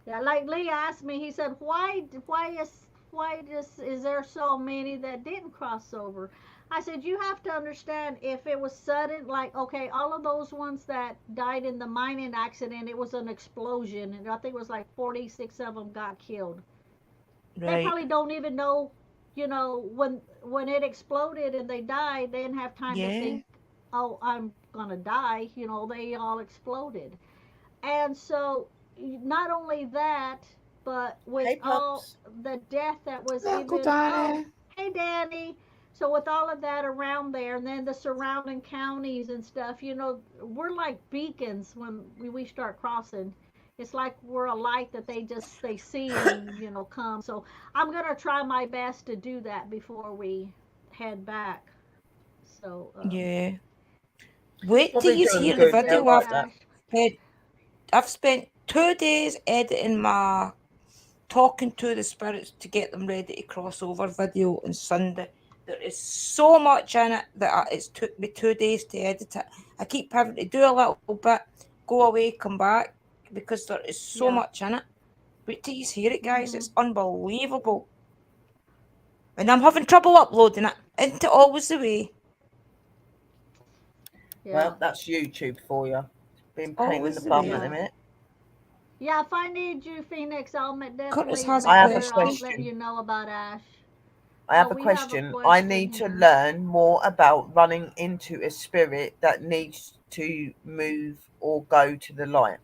Yeah, like Lee asked me, he said, "Why is there so many that didn't cross over?" I said, "You have to understand if it was sudden, like okay, all of those ones that died in the mining accident, it was an explosion, and I think it was like 46 of them got killed. They Right. probably don't even know, when it exploded and they died, they didn't have time to Yeah. think, oh, I'm gonna die. They all exploded." And so, not only that, but with Hey, all pups. the death that was Uncle even, oh, Danny. hey, Danny. So, with all of that around there, and then the surrounding counties and stuff, we're like beacons when we start crossing. It's like we're a light that they see and, come. So, I'm going to try my best to do that before we head back. So, Yeah. Wait till Probably you doing hear the good. They're video thanks, I've like that. Ash. had. I've spent 2 days editing my talking to the spirits to get them ready to cross over video on Sunday. There is so much in it that it's took me 2 days to edit it. I keep having to do a little bit, go away, come back because there is so Yeah. much in it. Wait till you hear it, guys. Hmm. It's unbelievable. And I'm having trouble uploading it. Isn't it always the way? Yeah. Well, that's YouTube for you. Being pain in the Always the bum at the way. Yeah. minute. Yeah, if I need you, Phoenix, I'll Curtis definitely has a I make have a sure I'll question. let question. you know about Ash. I Oh, have a we have a question. I question need to here. learn more about running into a spirit that needs to move or go to the light.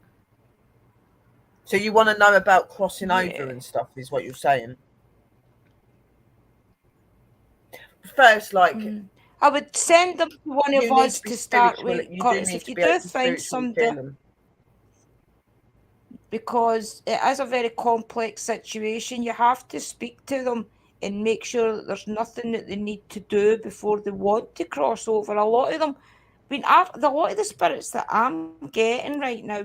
So you want to know about crossing over Yeah. and stuff, is what you're saying? First, like I would send them to one of you need us to be to start spiritual. with, You do Curtis. need If to you be able do to find spiritually somebody, feel them. because it is a very complex situation, you have to speak to them and make sure that there's nothing that they need to do before they want to cross over. A lot of them, a lot of the spirits that I'm getting right now,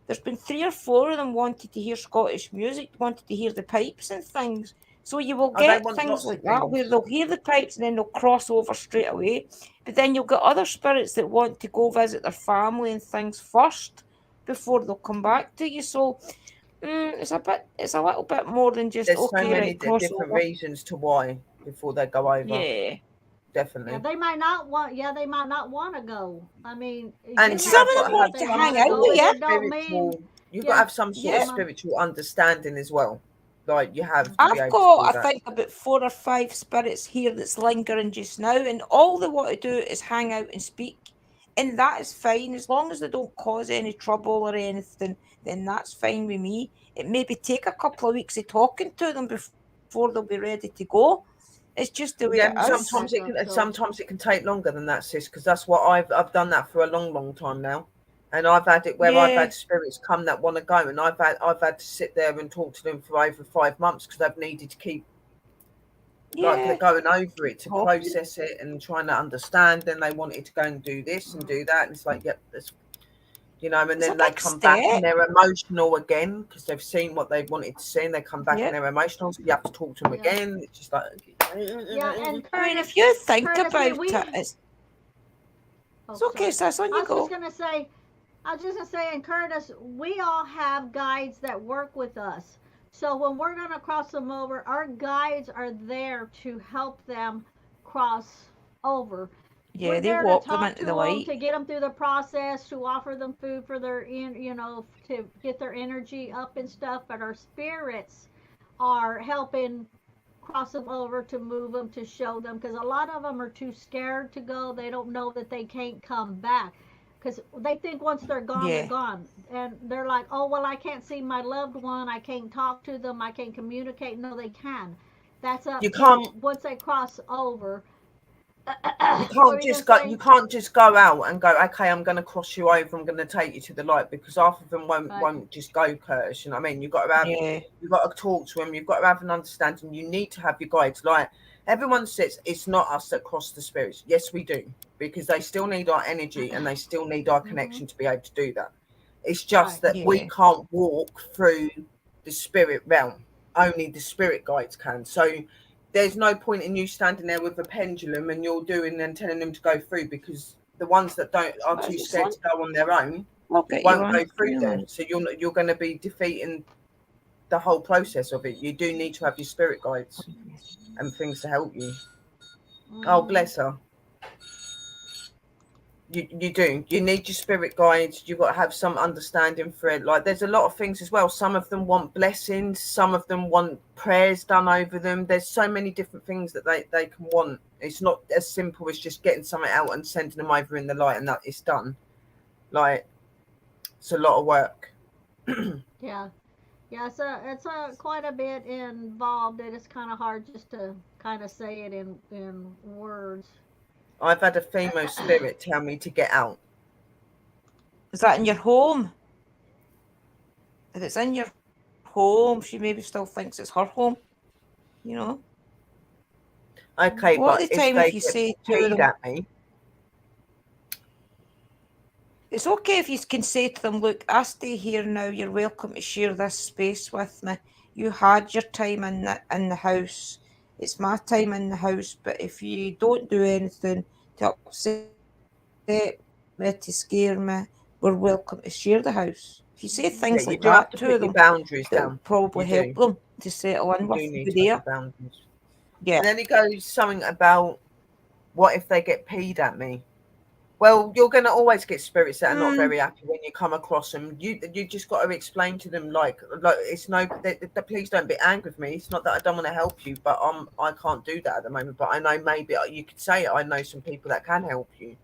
there's been 3 or 4 of them wanted to hear Scottish music, wanted to hear the pipes and things. So you will Oh, they get want things lots of like that where things. they'll hear the pipes and then they'll cross over straight away. But then you'll get other spirits that want to go visit their family and things first before they'll come back to you. So it's a little bit more than just There's so okay, many right, cross different over. reasons to why before they go over. Yeah. Yeah, Definitely. they might not want. Yeah, they might not want to go. I mean, And And you you may some have of got them to think have want they to some hang want to out go, sort with but of you. it don't mean. spiritual. You've got to Yeah. have some sort of Yeah. spiritual understanding as well. Like you have to be Hmm. I've able to got, do I that. think, about 4 or 5 spirits here that's lingering just now, and all they want to do is hang out and speak. And that is fine as long as they don't cause any trouble or anything, then that's fine with me. It maybe take a couple of weeks of talking to them before they'll be ready to go. It's just the way it Yeah, is. Yes, I thought so. sometimes it can take longer than that, sis. Because that's what I've done that for a long time now, and I've had it where I've Yeah, had spirits come that want to go, and I've had to sit there and talk to them for over 5 months because I've needed to keep like yeah. going over Keep it to talking. process it and trying to understand. Then they wanted to go and do this and do that, and it's like, yep, that's and It's a then they big come back and step. they're emotional again because they've seen what they wanted to see, and they come back and Yep. they're emotional. So you have to talk to them Yeah. again. It's just like, Yeah, and I mean, Curtis, if you think Curtis, about we it, it's oh, okay, sorry. sis, on I you was just go. gonna say, and Curtis, we all have guides that work with us. So when we're gonna cross them over, our guides are there to help them cross over. We're Yeah, they there to walk them talk into to the them, light. to get them through the process, to offer them food for their, to get their energy up and stuff. But our spirits are helping cross them over, to move them, to show them, because a lot of them are too scared to go. They don't know that they can't come back, because they think once they're Yeah. gone, and they're like, oh well, I can't see my loved one, I can't talk to them, I can't communicate. No, they can. That's up You to can't. once they cross over. You What were can't you gonna just go. say? You can't just go out and go. Okay, I'm going to cross you over. I'm going to take you to the light, because half of them won't Right. won't just go, Curtis. You know what I mean? You've got to have. Yeah. You've got to talk to them. You've got to have an understanding. You need to have your guides. Like everyone says, it's not us that cross the spirits. Yes, we do, because they still need our energy and they still need our Mm-hmm. connection to be able to do that. It's just Right. that we Yeah. can't walk through the spirit realm. Only the spirit guides can. So there's no point in you standing there with a pendulum and you're doing and telling them to go through, because the ones that don't are What is too it, scared son? to go on their own I'll get you won't on. go through Hang there. on. So you're going to be defeating the whole process of it. You do need to have your spirit guides and things to help you. Oh, Mm-hmm. bless her. You do. You need your spirit guides. You've got to have some understanding for it. Like there's a lot of things as well. Some of them want blessings. Some of them want prayers done over them. There's so many different things that they can want. It's not as simple as just getting something out and sending them over in the light and that it's done. Like it's a lot of work. Yeah. Yeah, it's a quite a bit involved, and it's kind of hard just to kind of say it in words. I've had a female spirit tell me to get out. Is that in your home? If it's in your home, she maybe still thinks it's her home. You know? Okay, A lot but of the if time, they if you get say to peed them, at me, it's okay if you can say to them, look, I stay here now. You're welcome to share this space with me. You had your time in the house. It's my time in the house. But if you don't do anything to upset me, to scare me, we're welcome to share the house. If you say yeah, things you like do have that to to put your them, boundaries that will down. probably You help do. them to settle in You do with need you to have your there. boundaries. Yeah. And then he goes something about what if they get peed at me? Well, you're going to always get spirits that are not Mm, very happy when you come across them. You just got to explain to them like it's no. Please don't be angry with me. It's not that I don't want to help you, but I can't do that at the moment. But I know maybe you could say it. I know some people that can help you.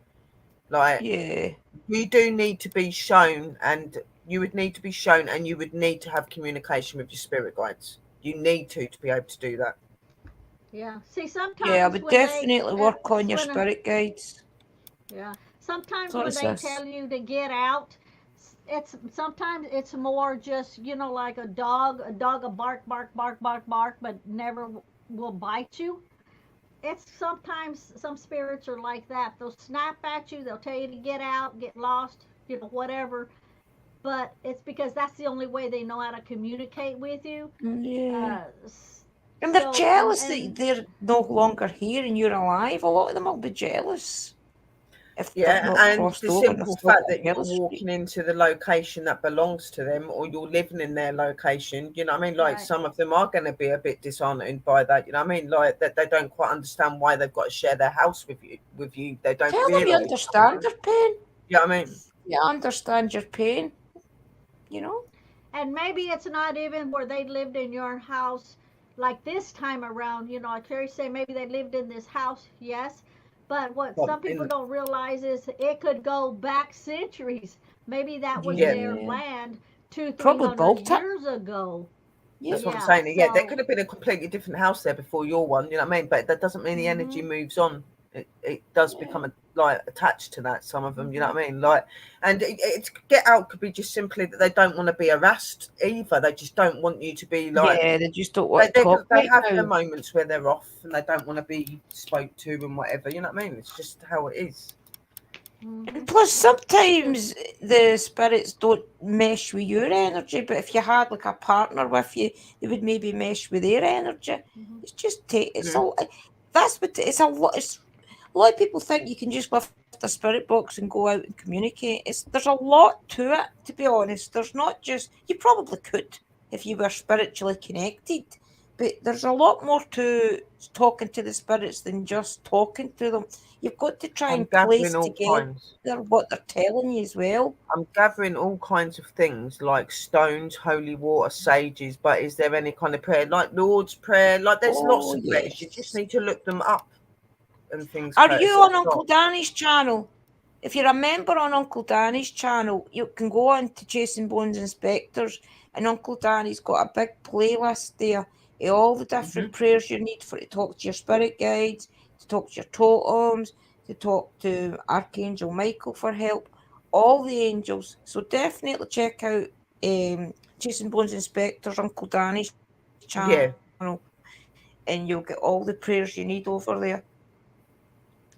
Like yeah. you do need to be shown, and you would need to be shown, and you would need to have communication with your spirit guides. You need to be able to do that. Yeah. See, Yeah, I sometimes would when they definitely work on your when spirit guides. yeah, sometimes Sorry, when they sis. tell you to get out, it's sometimes it's more just, like a dog will bark bark bark bark bark, but never will bite you. It's sometimes some spirits are like that. They'll snap at you. They'll tell you to get out, get lost, whatever. But it's because that's the only way they know how to communicate with you. Yeah. Uh, And they're so jealous that and they're no longer here and you're alive. A lot of them will be jealous if they've Yeah, not and crossed the over and they've simple still fact got a that you're jealous streak. walking into the location that belongs to them, or you're living in their location, you know what I mean? Like right. some of them are going to be a bit disheartened by that, you know what I mean? Like that they don't quite understand why they've got to share their house with you. They don't Tell them you realise. understand their pain. You know what I mean? You understand your pain, you know? And maybe it's not even where they lived in your house like this time around. Like Carrie said, maybe they lived in this house, yes. But what Well, some people in don't realize is it could go back centuries. Maybe that was yeah, their Yeah. land two, three Probably hundred built it. years ago. Yeah. that's what I'm Yeah. saying. Yeah, there So. could have been a completely different house there before your one, you know what I mean? But that doesn't mean the energy Mhm. moves on. It does Yeah. become like attached to that. Some of them, you know Mhm. what I mean? Like, and it's get out could be just simply that they don't want to be harassed either. They just don't want you to be like. Yeah, they just don't They, want to they talk they right have their now. moments where they're off and they don't want to be spoke to and whatever. You know what I mean? It's just how it is. And Mhm. plus, It's true. sometimes the spirits don't mesh with your energy, but if you had like a partner with you, they would maybe mesh with their energy. Mhm. It's just it's Mhm. all that's what it's a lot. It's a lot of people think you can just lift a spirit box and go out and communicate. There's a lot to it, to be honest. There's not just you probably could if you were spiritually connected, but there's a lot more to talking to the spirits than just talking to them. You've got to try I'm and place gathering all together kinds. what they're telling you as well. I'm gathering all kinds of things like stones, holy water, sages. But is there any kind of prayer like Lord's Prayer? Like there's lots Oh of prayers. You just yes. need to look them up and things, Are you Curtis, at on the Uncle top. Danny's channel? If you're a member on Uncle Danny's channel, you can go on to Chasing Bones Inspectors, and Uncle Danny's got a big playlist there of all the Hmm. different prayers you need for to talk to your spirit guides, to talk to your totems, to talk to Archangel Michael for help, all the angels. So definitely check out Chasing Bones Inspectors, Uncle Danny's channel, Yeah. and you'll get all the prayers you need over there.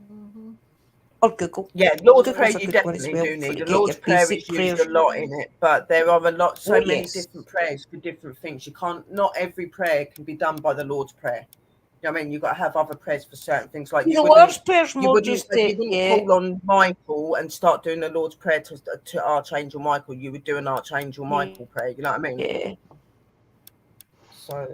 Hmm. Or Google. Yeah, Lord's Google's a Prayer good you one as well definitely do for to need. The get your Lord's Prayer basic is used prayers. a lot in it, but there are a lot, Oh so many yes. different prayers for different things. You can't, not every prayer can be done by the Lord's Prayer. You know what I mean? You've got to have other prayers for certain things. Like The Lord's Prayer's you more wouldn't, just to you wouldn't yeah, call on Michael and start doing the Lord's Prayer to Archangel Michael. You would do an Archangel Michael yeah. prayer. You know what I mean? So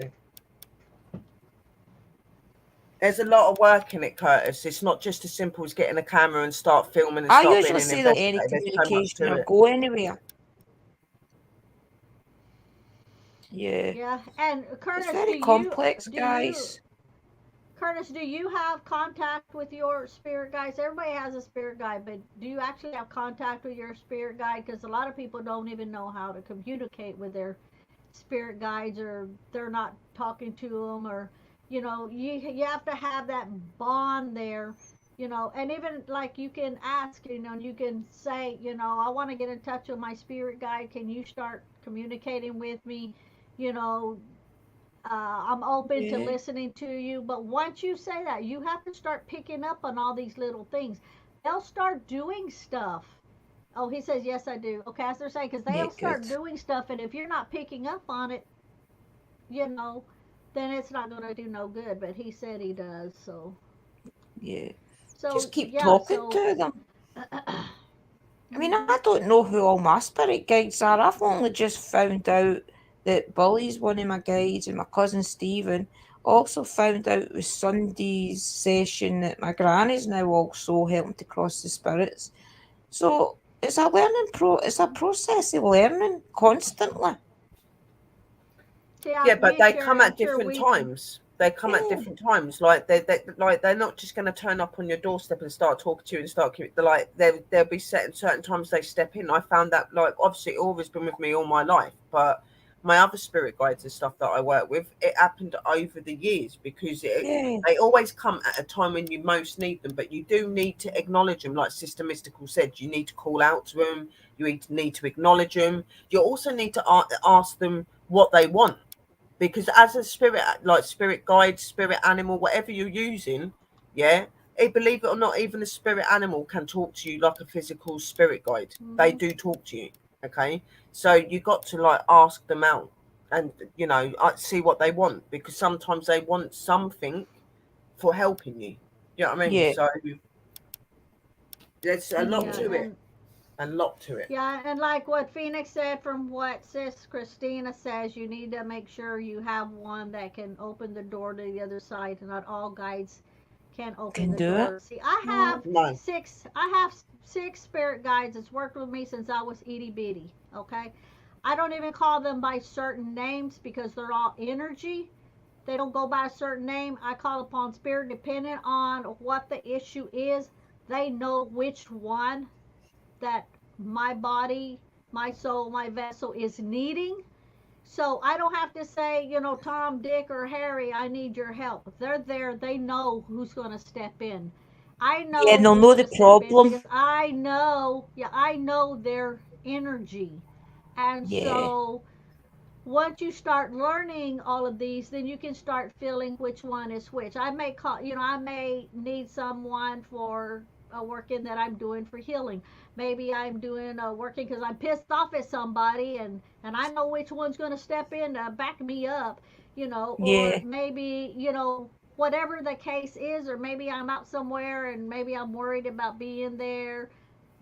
there's a lot of work in it, Curtis. It's not just as simple as getting a camera and start filming and I start usually being an say that any investigator. There's so much communication to or it. go anywhere. Yeah. Yeah, and It's Curtis, very complex, do you guys. Curtis, do you have contact with your spirit guides? Everybody has a spirit guide, but do you actually have contact with your spirit guide? Because a lot of people don't even know how to communicate with their spirit guides, or they're not talking to them, or you have to have that bond there. And even like you can ask, and you can say, I want to get in touch with my spirit guide. Can you start communicating with me? You know, I'm open to Yeah. listening to you. But once you say that, you have to start picking up on all these little things. They'll start doing stuff. Oh, he says, yes, I do. Okay, as they're saying, because Yeah, they'll good. start doing stuff, and if you're not picking up on it, you know, then it's not going to do no good. But he said he does. Yeah. So Just keep yeah, talking so. to them. I mean, Mhm. I don't know who all my spirit guides are. I've only just found out that Bully's one of my guides, and my cousin Stephen also found out with Sunday's session that my granny's now also helping to cross the spirits. So it's a it's a process of learning constantly. Yeah, Yeah, but me, they Sherry, come I'm at sure different we. times. They come at Yeah, different times. Like they're not just going to turn up on your doorstep and start talking to you and start. They're like they'll be set at certain times they step in. I found that like obviously Aura's been with me all my life, but my other spirit guides and stuff that I work with, it happened over the years because yeah, they always come at a time when you most need them. But you do need to acknowledge them, like Sister Mystical said. You need to call out to them. You need to acknowledge them. You also need to ask them what they want because as a spirit, like spirit guide, spirit animal, whatever you're using, yeah, believe it or not, even a spirit animal can talk to you like a physical spirit guide. They Mhm. do talk to you. Okay, so you got to like ask them out and see what they want because sometimes they want something for helping you. You know what I mean? yeah, So there's a lot Yeah, yeah, to it, a lot to it. yeah, and like what Phoenix said, from what Sis Christina says, you need to make sure you have one that can open the door to the other side. Not all guides can open can the do it. door. See, I No, have No. six. I have six spirit guides that's worked with me since I was itty bitty. Okay, I don't even call them by certain names because they're all energy. They don't go by a certain name. I call upon spirit depending on what the issue is. They know which one that my body, my soul, my vessel is needing. So I don't have to say, Tom, Dick, or Harry, I need your help. They're there. They know who's going to step in. I yeah, and know they'll who's know going the to step in problem. because I know their energy. And Yeah, so once you start learning all of these, then you can start feeling which one is which. I may need someone for a working that I'm doing for healing. Maybe I'm doing a working because I'm pissed off at somebody, and I know which one's going to step in to back me up. you know, or Yeah. maybe, you know, whatever the case is, or maybe I'm out somewhere and maybe I'm worried about being there,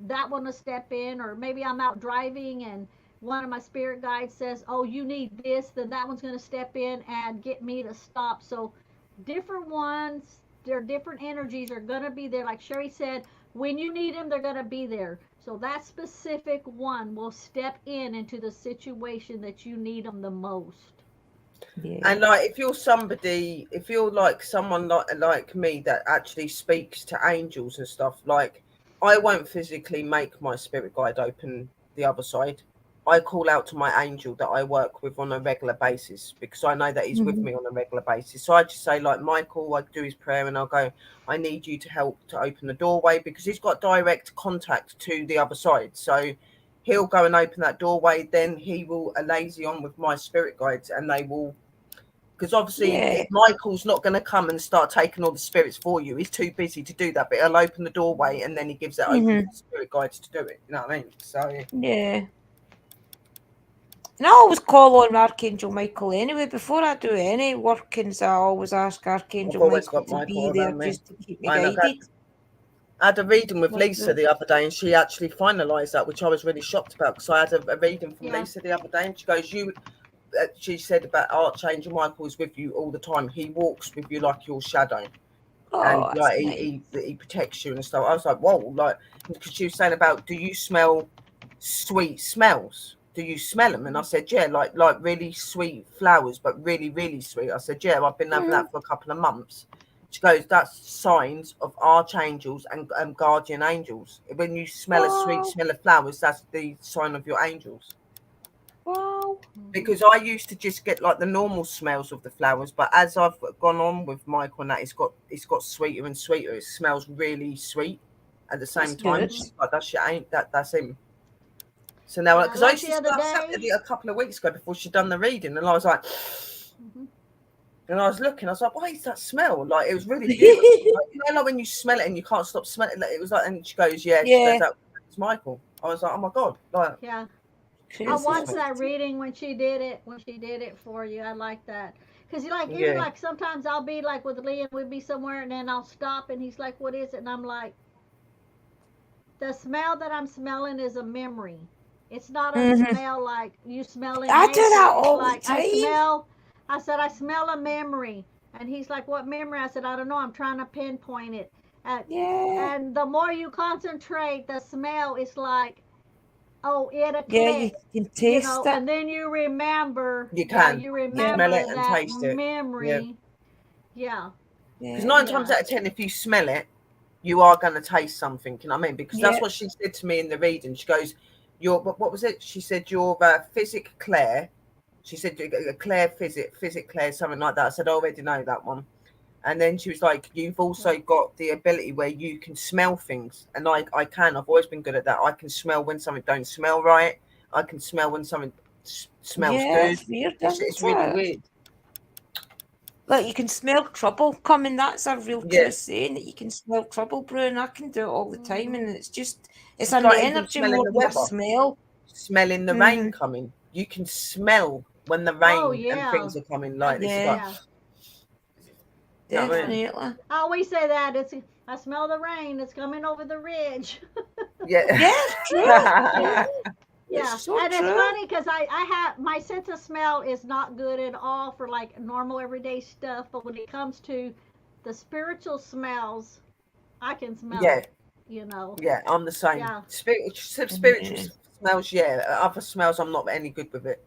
that one will step in, or maybe I'm out driving and one of my spirit guides says, "Oh, you need this," then that one's going to step in and get me to stop. So, different ones, their different energies are going to be there. Like Sherry said, when you need them, they're going to be there. So, that specific one will step in into the situation that you need them the most. Yeah. And like, if you're like someone like me that actually speaks to angels and stuff, like I won't physically make my spirit guide open the other side. I call out to my angel that I work with on a regular basis because I know that he's with Mhm. me on a regular basis. So I just say, like, Michael, I do his prayer and I'll go, I need you to help to open the doorway, because he's got direct contact to the other side. So he'll go and open that doorway, then he will lazy on with my spirit guides and they will, because obviously Yeah. Michael's not going to come and start taking all the spirits for you. He's too busy to do that, but he'll open the doorway and then he gives it open to Mhm. the spirit guides to do it. You know what I mean? So Yeah. And I always call on Archangel Michael anyway. Before I do any workings, I always ask I've Archangel always Michael got to be Michael there around me. just to keep me I know that. guided. I had a reading with Like Lisa the, the other day, and she actually finalised that, which I was really shocked about, because I had a reading from Yeah. Lisa the other day, and she goes, "You," she said about Archangel Michael is with you all the time. He walks with you like your shadow. oh, And that's like nice. he protects you and stuff. I was like, whoa, like, because she was saying about, do you smell sweet smells? Do you smell them? And I said, yeah, like really sweet flowers, but really, really sweet. I said, yeah, I've been having Mhm. that for a couple of months. She goes, that's signs of archangels and guardian angels. When you smell a sweet Wow. smell of flowers, that's the sign of your angels. Wow. Mhm. Because I used to just get like the normal smells of the flowers, but as I've gone on with Michael and that, it's got sweeter and sweeter. It smells really sweet at the That's same time. good. Mhm. She's like, that's your ain't that's him. So now, Yeah, because I like used the to other start something day. a couple of weeks ago before she'd done the reading, and I was like, Mhm. and I was looking, I was like, why is that smell? Like, it was really beautiful. Like, you know, like when you smell it and you can't stop smelling it. It was like, and she goes, yeah, she goes, Yeah. that's Michael. I was like, oh my god, like, Yeah. I this Crazy. is watched me. that reading when she did it for you. I like that. Cause you like, even Yeah, like sometimes I'll be like with Lee and we'd be somewhere and then I'll stop and he's like, "What is it?" And I'm like, "The smell that I'm smelling is a memory. It's not a Mhm. smell like you smell in I do nature. that It's all the like time. I said, I smell a memory." And he's like, "What memory?" I said, "I don't know. I'm trying to pinpoint it." And, Yeah. and the more you concentrate, the smell is like, oh, it'll Yeah, you click, can taste it. and then you remember, you yeah, can you Yeah. smell it remember and that taste it. Yeah. memory. Yeah, Because Yeah. 9 times yeah. out of 10, if you smell it, you are going to taste something. You know what I mean? Because that's Yeah. what she said to me in the reading. She goes, "Your what was it?" She said, "Your physic Claire." She said, "Claire physic Claire, something like that." I said, "I already know that one." And then she was like, "You've Yeah. also got the ability where you can smell things," and I can. I've always been good at that. I can smell when something don't smell right. I can smell when something smells Yeah, good. it's weird, It's isn't really it? weird. Like you can smell trouble coming. That's a real Yeah, true saying that you can smell trouble brewing. I can do it all the time, Mhm. and it's it's in the like even energy smelling more the than a weather. smell. Smelling the rain Mm-hmm. coming. You can smell when the Oh rain and yeah. things are coming. Like, That's this is Yeah, like, yeah, you know what I yeah. mean? definitely. I always say that I smell the rain. It's coming over the ridge. Yeah. Yeah, it's true. Yeah, It's yeah. so And it's true. funny because I have my sense of smell is not good at all for like normal everyday stuff, but when it comes to the spiritual smells, I can smell Yeah, it. You know. yeah, I'm the same. Yeah. Spiritual Yeah. smells, yeah. Other smells, I'm not any good with it.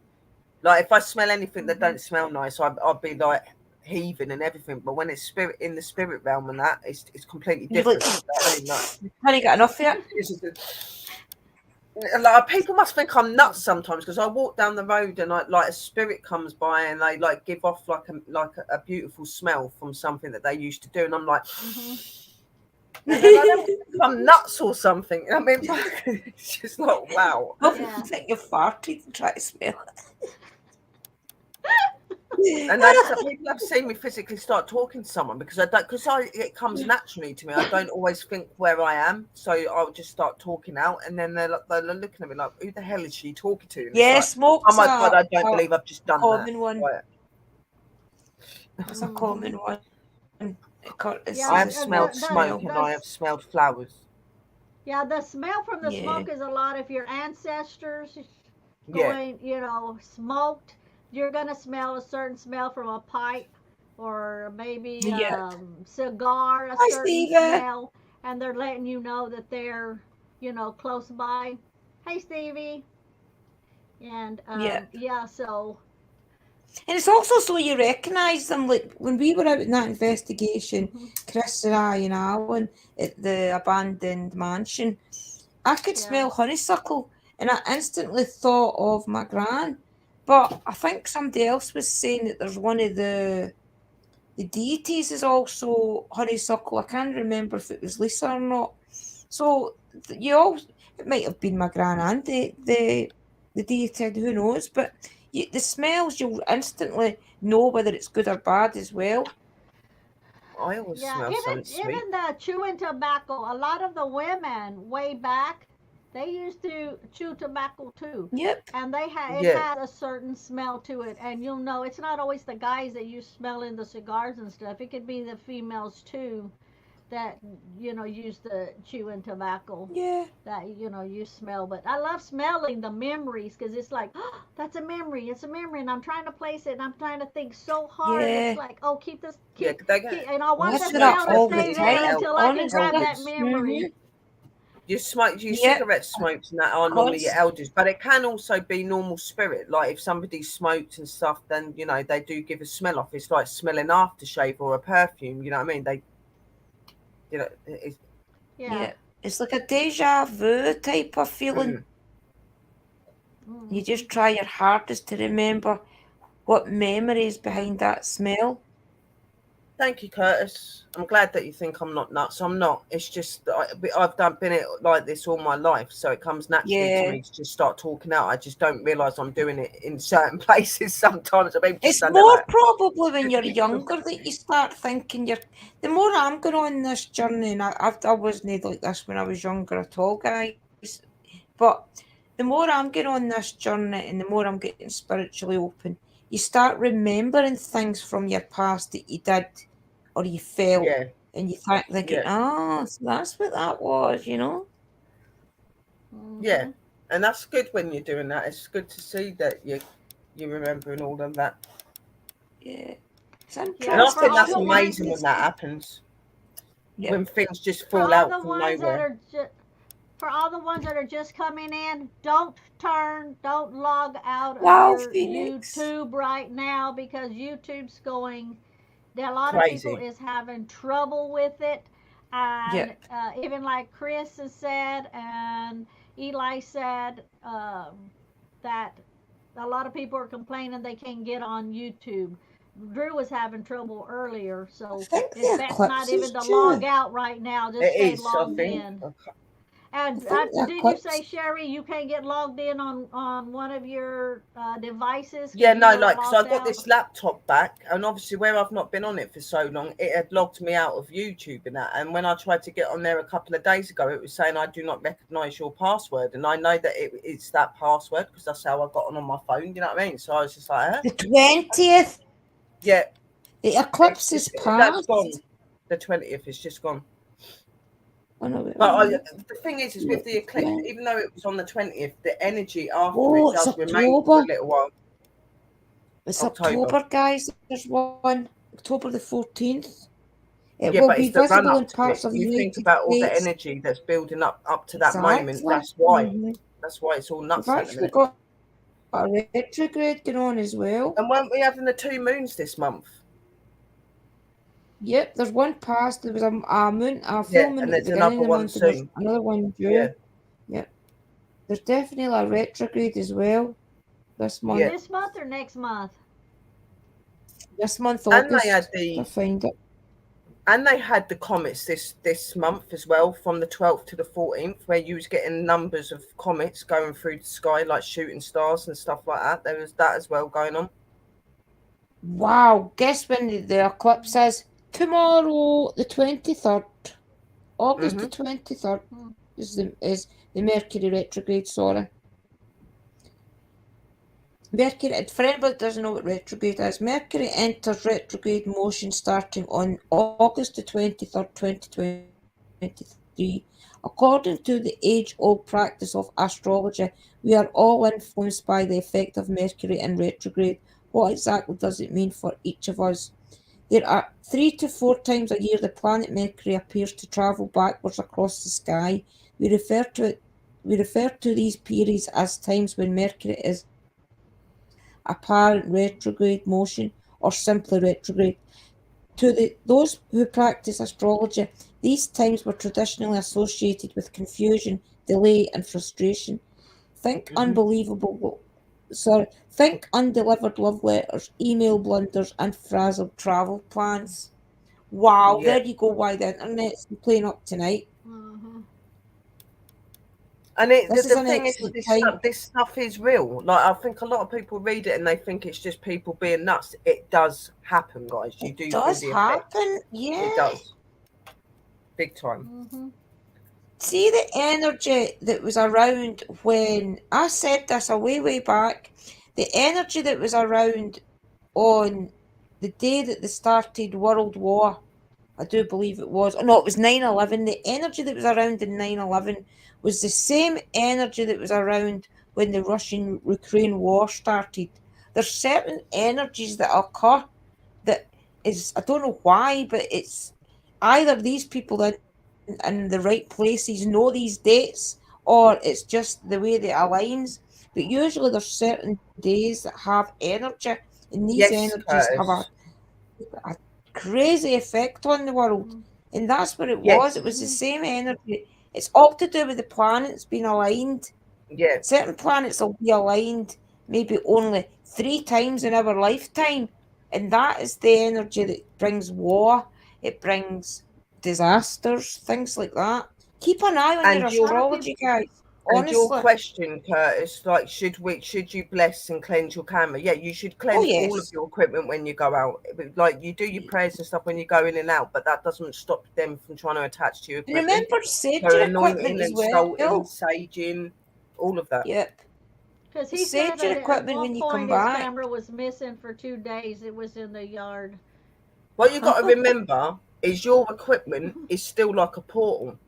Like, if I smell anything that Mhm. don't smell nice, I'll be like heaving and everything. But when it's spirit in the spirit realm and that, it's completely You're like, different. You know what I mean? Like, can't get enough of it. it's just like, people must think I'm Yeah. nuts sometimes, because I walk down the road and like a spirit comes by and they like give off like a beautiful smell from something that they used to do, and I'm like, Mhm. and then I don't think I'm nuts or something. I mean, it's just like, wow. I Yeah. think you farted and try to smell And like, some it. people have seen me physically start talking to someone, because it comes naturally to me. I don't always think where I am, so I'll just start talking out, and then they're looking at me like, who the hell is she talking to? And it's Yeah, like, oh smoke's my god, I don't a believe I've just done that. common one. Like, It's a common one. Curtis Yeah, I is have a smelled smoke smoke smell. and I have smelled flowers. yeah, the smell from the Yeah. smoke is a lot. If your ancestors Yeah, going, smoked, you're gonna smell a certain smell from a pipe or maybe Yeah. cigar, a Hi, certain Stevie. smell, and they're letting you know that they're, close by. Hey, Stevie. And Yeah. yeah, so And it's also so you recognise them. Like when we were out in that investigation, mhm, Chris and I and Alan at the abandoned mansion, I could yeah, smell honeysuckle and I instantly thought of my gran. But I think somebody else was saying that there's one of the deities is also honeysuckle. I can't remember if it was Lisa or not. So you all, it might have been my gran and the deity, who knows? But the smells, you'll instantly know whether it's good or bad as well. I always yeah. smell something sweet. Even the chewing tobacco. A lot of the women way back, they used to chew tobacco too, Yep. and it Yeah, had a certain smell to it. And you'll know it's not always the guys that you smell in the cigars and stuff. It could be the females too that use the chewing tobacco Yeah. that you smell. But I love smelling the memories because it's like, oh, that's a memory, it's a memory, and I'm trying to place it and I'm trying to think so hard. It's Yeah. like, oh, keep this, yeah. keep They keep get and I I want you the do that smoke smell to all the stay definitely there time. until I can grab Honestly. that elders. memory. You smoke your Yep. cigarette smokes and that are normally your Cause elders, but it can also be normal spirit. Like if somebody smoked and stuff, then they do give a smell off. It's like smelling aftershave or a perfume. You know what I mean? It's, Yeah. yeah, it's like a deja vu type of feeling. mm. You Hmm. just try your hardest to remember what memories Yeah. behind that smell. Thank you, Curtis. I'm glad that you think I'm not nuts. I'm not. It's just that I've been it like this all my life, so it comes naturally to Yeah. me to just start talking out. I just don't realise I'm doing it in certain places. Sometimes I mean, just It's stand there more like, probably when you're younger that you start thinking you're. The more I'm going on this journey, and I wasn't like this when I was younger at all, guys. But the more I'm getting on this journey and the more I'm getting spiritually open, you start remembering things from your past that you did or you felt, yeah, and you start thinking, yeah, oh, so that's what that was. yeah, Hmm. and that's good when you're doing that. It's good to see that you're remembering all of that, Yeah. It's and Yeah, I for think interesting. all that's the Something ones amazing like when this. that happens. Yep. When things just for fall all out the from ones that nowhere. are just for all the ones that are just coming in, don't log out of Wow, your Phoenix. YouTube right now because YouTube's going. A lot of people Crazy. is having trouble with it, and Yep. even like Chris has said and Eli said that a lot of people are complaining they can't get on YouTube. Drew was having trouble earlier, I so think it's the best not eclipse even is to log due. out right now. Just It stay is, I logged think. in. Okay. I And think the did you say, eclipse. Sherry, you can't get logged in on one of your devices Yeah, because you no, weren't like, because I logged got out? this laptop back, and obviously, where I've not been on it for so long, it had logged me out of YouTube and that. And when I tried to get on there a couple of days ago, it was saying, I do not recognize your password. And I know that it's that password because that's how I got on my phone. You know what I mean? So I was just like, huh? The 20th. Yeah, The it's eclipse is just, that's gone. past. The 20th is just gone. Oh, no, wait a But minute. the thing is No, with the eclipse, yeah. even though it was on the 20th, the energy after Oh, it it's does remain for October. a little while. It's October. October, guys. There's one. October the 14th. It Yeah, will but be it's the run visible up in to it. parts of the You think United about all the States. energy that's building up to that moment. Exactly. That's why. Hmm. That's why it's all We've nuts at the actually minute. got a retrograde going on as well. And weren't we having the 2 moons this month? Yep, there's one past. There was a moon, a Yeah, full moon and at the there's beginning another of the one month, and there's soon. another one Yeah, due. Yep. There's definitely a retrograde as well this yeah. month. This month or next month? This month, And they had August. To the find it. comets this month as well, from the 12th to the 14th, where you was getting numbers of comets going through the sky like shooting stars and stuff like that. There was that as well going on. Wow, guess when the eclipse is? Tomorrow, the 23rd. August the Hmm. 23rd Hmm. is the Mercury retrograde, sorry. Mercury, and for anybody that doesn't know what retrograde is, Mercury enters retrograde motion starting on August the 23rd, 2023. According to the age-old practice of astrology, we are all influenced by the effect of Mercury in retrograde. What exactly does it mean for each of us? There are 3 to 4 times a year the planet Mercury appears to travel backwards across the sky. We refer to these periods as times when Mercury is apparent retrograde motion or simply retrograde. Those who practice astrology, these times were traditionally associated with confusion, delay, and frustration. Think think undelivered love letters, email blunders, and frazzled travel plans. Wow, Yeah. there you go. Why the internet's been playing up tonight. Mm-hmm. And This is the an thing is, excellent time. this stuff is real. Like, I think a lot of people read it and they think it's just people being nuts. It does happen, guys. You It do feel does the effect. happen, It yeah. does. Big time. Mm-hmm. See the energy that was around when I said this a way back. The energy that was around on the day that they started World War, I do believe it was. Oh, no, it was 9/11. The energy that was around in 9/11 was the same energy that was around when the Russian-Ukraine war started. There's certain energies that occur that is, I don't know why, but it's either these people in the right places know these dates, or it's just the way they aligns. But usually there's certain days that have energy, and these Yes, energies have Curtis. a crazy effect on the world. Mm-hmm. And that's what it was. It Yes. was the Mm-hmm. same energy. It's all to do with the planets being aligned. Yeah. Certain planets will be aligned maybe only 3 times in our lifetime. And that is the energy that brings war, it brings disasters, things like that. Keep an eye on your And A your lot of people. astrology, guys. and your Honestly. question, Curtis, like, should you bless and cleanse your camera? Yeah, you should Oh, cleanse all of yes. your equipment when you go out. Like, you do your prayers and stuff when you go in and out, but that doesn't stop them from trying to attach to your And equipment. remember, sage So your equipment anointing as and salting, well. saging, all of that. Yep. Because he said Sage that your at equipment one when you come point his back. camera was missing for 2 days. It was in the yard. What you got to remember is your equipment is still like a portal.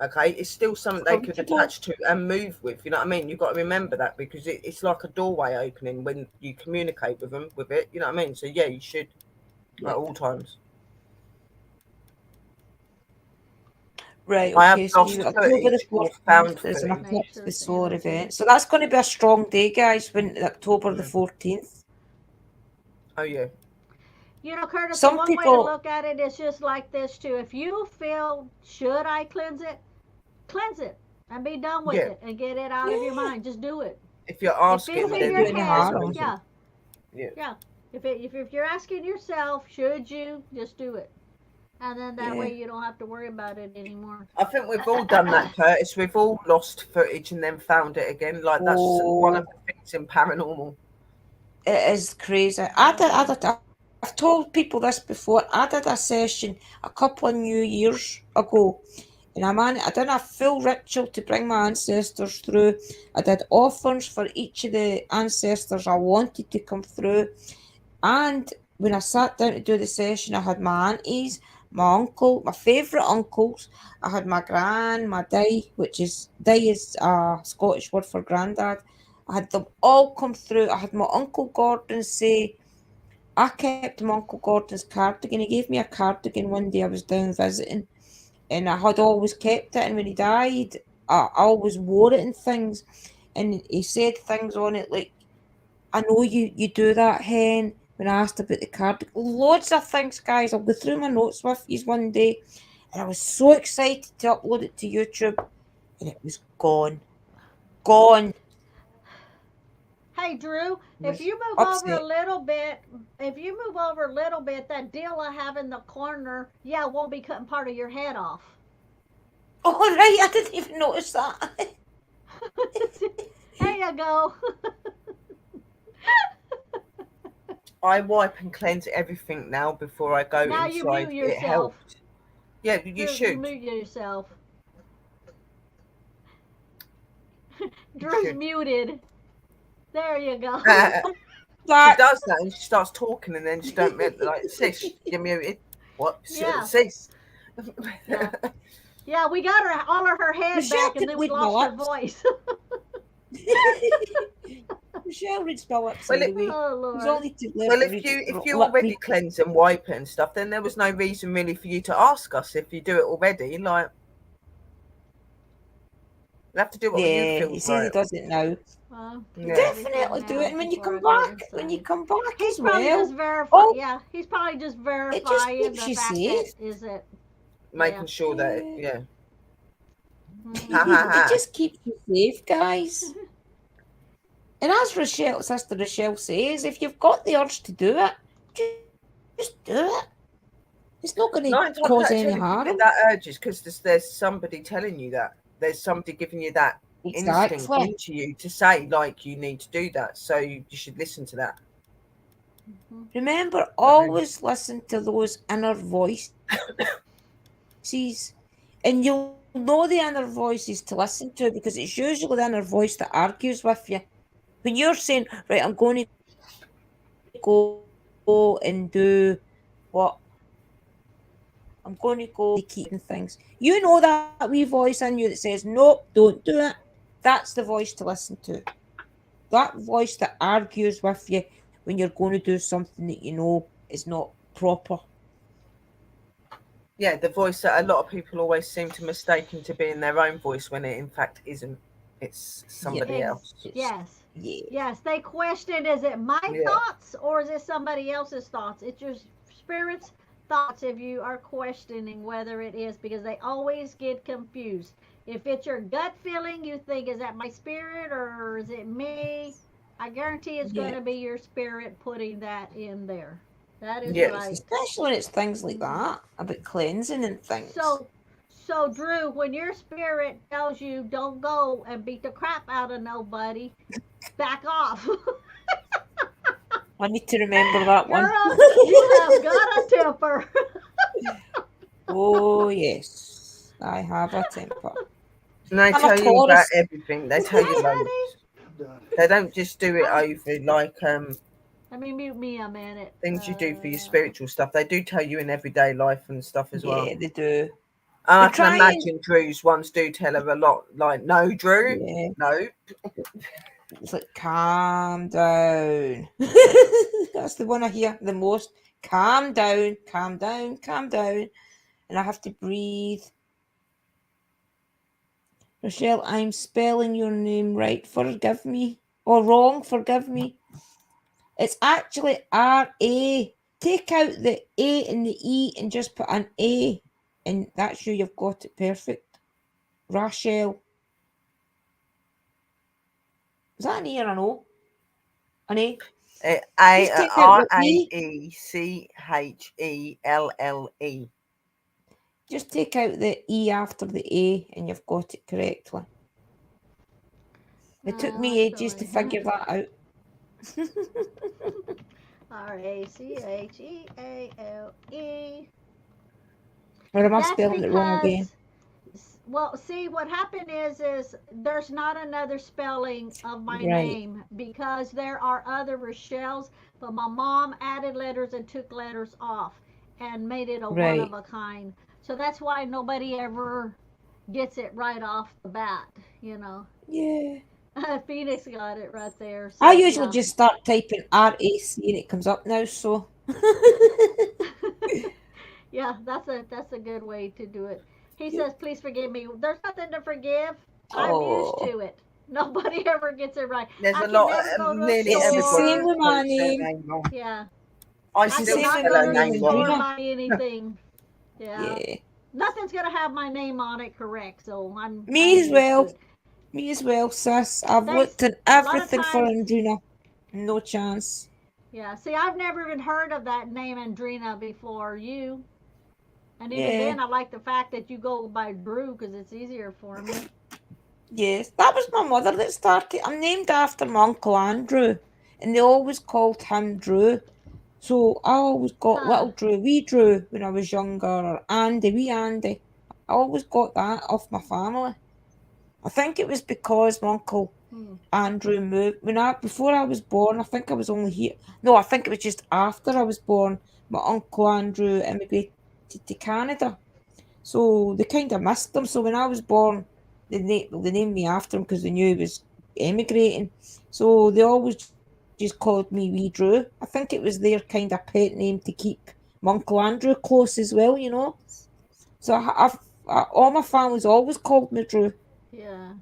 Okay, it's still something they could Comfortable. attach to and move with. You know what I mean? You've got to remember that, because it's like a doorway opening when you communicate with them with it. You know what I mean? So yeah, you should at all Yep. times. Right, I have okay, so lost you October the footage or 14th, found there's an footage. eclipse with Nature's solar energy. event. So that's going to be a strong day, guys, when October the Mm. 14th. Oh yeah, You know, Curtis, the Some one way to people, look at it is just like this too. If you feel, should I cleanse it and be done with yeah. it and get it out of your yeah, mind. Just do it. If you're If it's asking, don't get in then your you any there's head, a harm. reason. yeah, Yeah. yeah. If you're asking yourself, should you, just do it. And then that Yeah. way you don't have to worry about it anymore. I think we've all done that, Curtis. We've all lost footage and then found it again. Like, that's one of Oh, the things in paranormal. it is crazy. Mm-hmm. I've told people this before. I did a session a couple of New Years ago, and I done a full ritual to bring my ancestors through. I did offerings for each of the ancestors I wanted to come through. And when I sat down to do the session, I had my aunties, my uncle, my favourite uncles. I had my gran, my dai is a Scottish word for granddad. I had them all come through. I had my Uncle Gordon say, I kept my Uncle Gordon's cardigan. He gave me a cardigan one day I was down visiting, and I had always kept it. And when he died, I always wore it and things. And he said things on it like, I know you do that, Hen. When I asked about the card, loads of things, guys. I'll go through my notes with you one day, and I was so excited to upload it to YouTube, and it was gone. Hey Drew, I if was you move over a upset. little bit, that deal I have in the corner, yeah, won't be cutting part of your head off. Oh right, I didn't even notice that. There you go. I wipe and cleanse everything now before I go Now you mute inside. It yourself. helped. Yeah, you Drew, you should. mute yourself. You Drew's should. muted. There you go. She That does that and she starts talking and then she don't like, sis, you're muted. What? Yeah. Sis. Yeah. Yeah, we got her all of her head Michelle back, and could then we read my lost her lips. voice. Michelle reads my lips Well, anyway. Oh There's Lord. only to Well, if you already cleanse and wipe it and stuff, then there was no reason really for you to ask us if you do it already. Like, you have to do what you Yeah, feel he says he right. does it now. Well, Yeah. Definitely do it. And when you come back, he's as probably well, just verifying. oh, Yeah, he's probably just it just verifying keeps the you fact that safe. is it. Making sure that, Yeah. Ha ha It ha. just keeps you safe, guys. And as Sister Rochelle says, if you've got the urge to do it, just do it. It's not going to 9 times cause out of any 10, if you harm. get that urge, it's because there's somebody telling you that. There's somebody giving you that instinct Exactly. into you to say, like, you need to do that. So you should listen to that. Remember, always listen to those inner voices. And you'll know the inner voices to listen to because it's usually the inner voice that argues with you. When you're saying, right, I'm going to go and do what? I'm going to go keeping things. You know that wee voice in you that says, nope, don't do it. That's the voice to listen to. That voice that argues with you when you're going to do something that you know is not proper. Yeah, the voice that a lot of people always seem to mistake into being their own voice when it in fact isn't. It's somebody else. Yes. Yeah. Yes, they question, is it my Yeah. thoughts or is it somebody else's thoughts? It's your spirit's thoughts if you are questioning whether it is, because they always get confused. If it's your gut feeling, you think, is that my spirit or is it me? I guarantee it's going to be your spirit putting that in there. That is Yes. right. Especially when it's things like that, about cleansing and things. So Drew, when your spirit tells you don't go and beat the crap out of nobody, back off. I need to remember that one. You have got a temper. Oh, yes. I have a temper. And they I'm a tell you about Taurus. everything. They tell you loads. They don't just do it over like Let me mute me a minute. things you do for your spiritual stuff. They do tell you in everyday life and stuff as well. Yeah, they do. And I They can try imagine Drew's ones do tell her a lot. Like, no, Drew, Yeah. no. It's like, calm down. That's the one I hear the most. Calm down, calm down, calm down. And I have to breathe. Rochelle, I'm spelling your name right. Forgive me. Or wrong, forgive me. It's actually R-A. Take out the A and the E and just put an A. And that's you've got it perfect. Rochelle. Is that an E or an O? An A? Raechelle. Just take out the E after the A and you've got it correctly. It took me ages to figure that out. Racheale. Or am I spelling it wrong again? Well, see, what happened is there's not another spelling of my Right. name because there are other Rochelles, but my mom added letters and took letters off and made it a one of a kind. So that's why nobody ever gets it right off the bat, you know. Yeah. Phoenix got it right there. So, I usually just start typing RAC and it comes up now, so. Yeah, that's a good way to do it. He says, please forgive me. There's nothing to forgive. I'm used to it. Nobody ever gets it right. There's I a can lot never go to a nearly It's the store. same with my name. Yeah. I I still cannot spell go her to name the store wrong. and buy anything. Yeah. Yeah. Nothing's gonna have my name on it correct, so I'm Me as used well. to it. Me as well, sis. I've Thanks. looked at A lot of everything for times- Andrina. No chance. Yeah. See, I've never even heard of that name Andrina before. You. And even Yeah. then, I like the fact that you go by Drew because it's easier for me. Yes, that was my mother that started. I'm named after my uncle Andrew, and they always called him Drew. So I always got little Drew, wee Drew when I was younger, or Andy, wee Andy. I always got that off my family. I think it was because my uncle Andrew moved. Before I was born, I think I was only here. No, I think it was just after I was born. My uncle Andrew immigrated to Canada, so they kind of missed him. So when I was born, they named me after him because they knew he was emigrating. So they always just called me Wee Drew. I think it was their kind of pet name to keep my uncle Andrew close as well, you know. So all my family's always called me Drew. Yeah.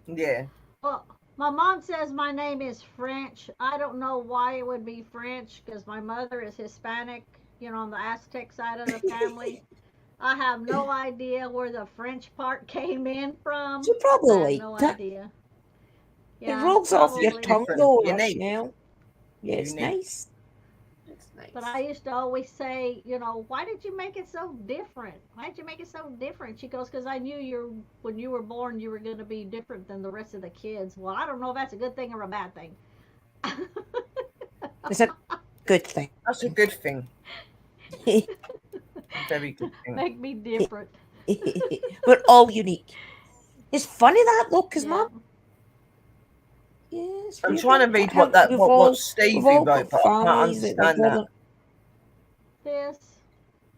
Yeah. Well, my mom says my name is French. I don't know why it would be French because my mother is Hispanic, on the Aztec side of the family. I have no idea where the French part came in from. You probably I have no liked it. idea. It Yeah, rolls off your probably. tongue Different. though, Unique. Rochelle. Yeah, it's Unique. nice. It's nice. But I used to always say, why did you make it so different? Why did you make it so different? She goes, because I knew when you were born, you were going to be different than the rest of the kids. Well, I don't know if that's a good thing or a bad thing. It's a good thing. That's a good thing. Very good thing. Make me different. We're all unique. It's funny that though, because Yeah. Mum. Yes, I'm trying to read what Stevie wrote, but I can't understand that. This.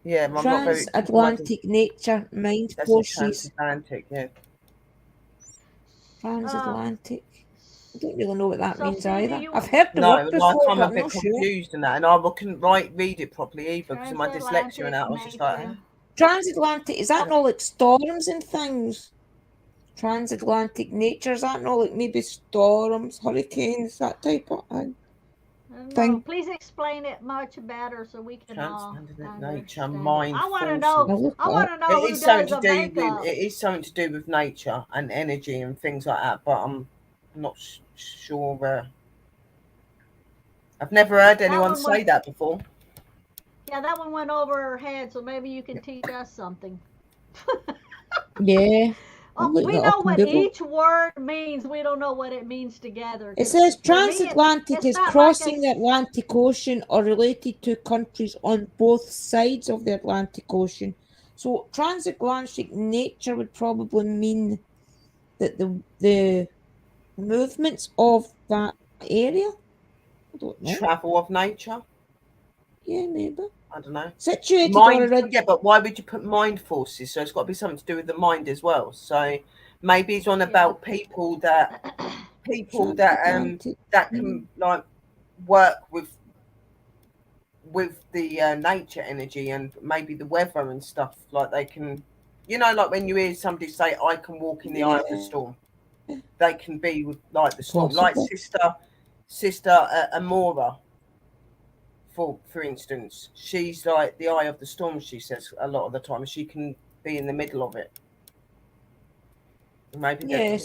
Yeah, I'm not very. Transatlantic nature mind That's forces. transatlantic, yeah. Transatlantic. I don't really know what that means Stevie, either. I've heard the word before, I'm but a I'm bit not sure. confused in that, and I couldn't read it properly either because of my dyslexia and that. I was just like, nature. Transatlantic, is that not like storms and things? Transatlantic nature, is that not like maybe storms, hurricanes, that type of thing? No, please explain it much better so we can all transatlantic nature, understand. mind. I want to know. I want to know who does the makeup. It is something to do with nature and energy and things like that, but I'm not sure. I've never heard anyone say that before. Yeah, that one went over her head, so maybe you can teach us something. Yeah. We know what each word means. We don't know what it means together. It says transatlantic is crossing the Atlantic Ocean or related to countries on both sides of the Atlantic Ocean. So transatlantic nature would probably mean that the movements of that area. I don't know. Travel of nature. Yeah, maybe. I don't know. Situated yeah, but why would you put mind forces? So it's got to be something to do with the mind as well. So maybe it's on about people that can like work with the nature energy and maybe the weather and stuff. Like they can, like when you hear somebody say, "I can walk in the eye of the storm," they can be with like the storm, like Sister Amora. For instance, she's like the eye of the storm. She says a lot of the time she can be in the middle of it. Maybe Yeah.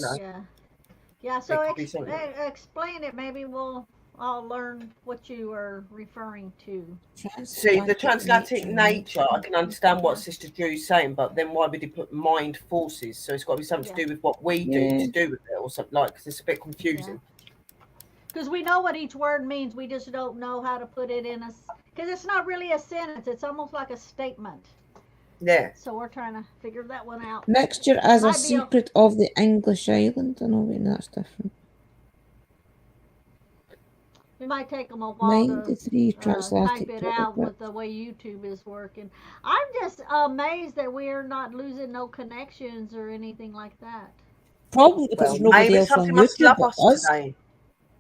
So explain it. Maybe we'll all learn what you are referring to. See, the transatlantic nature, I can understand what Sister Drew's saying, but then why would he put mind forces? So it's got to be something to do with what we do to do with it, or something like. Because it's a bit confusing. Because we know what each word means, we just don't know how to put it in because it's not really a sentence, it's almost like a statement. Yeah. So we're trying to figure that one out. Mixture as a secret of the English island. I know that's different. It might take them a while to type it out with the way YouTube is working. I'm just amazed that we're not losing no connections or anything like that. Probably because nobody else on YouTube but us. Today.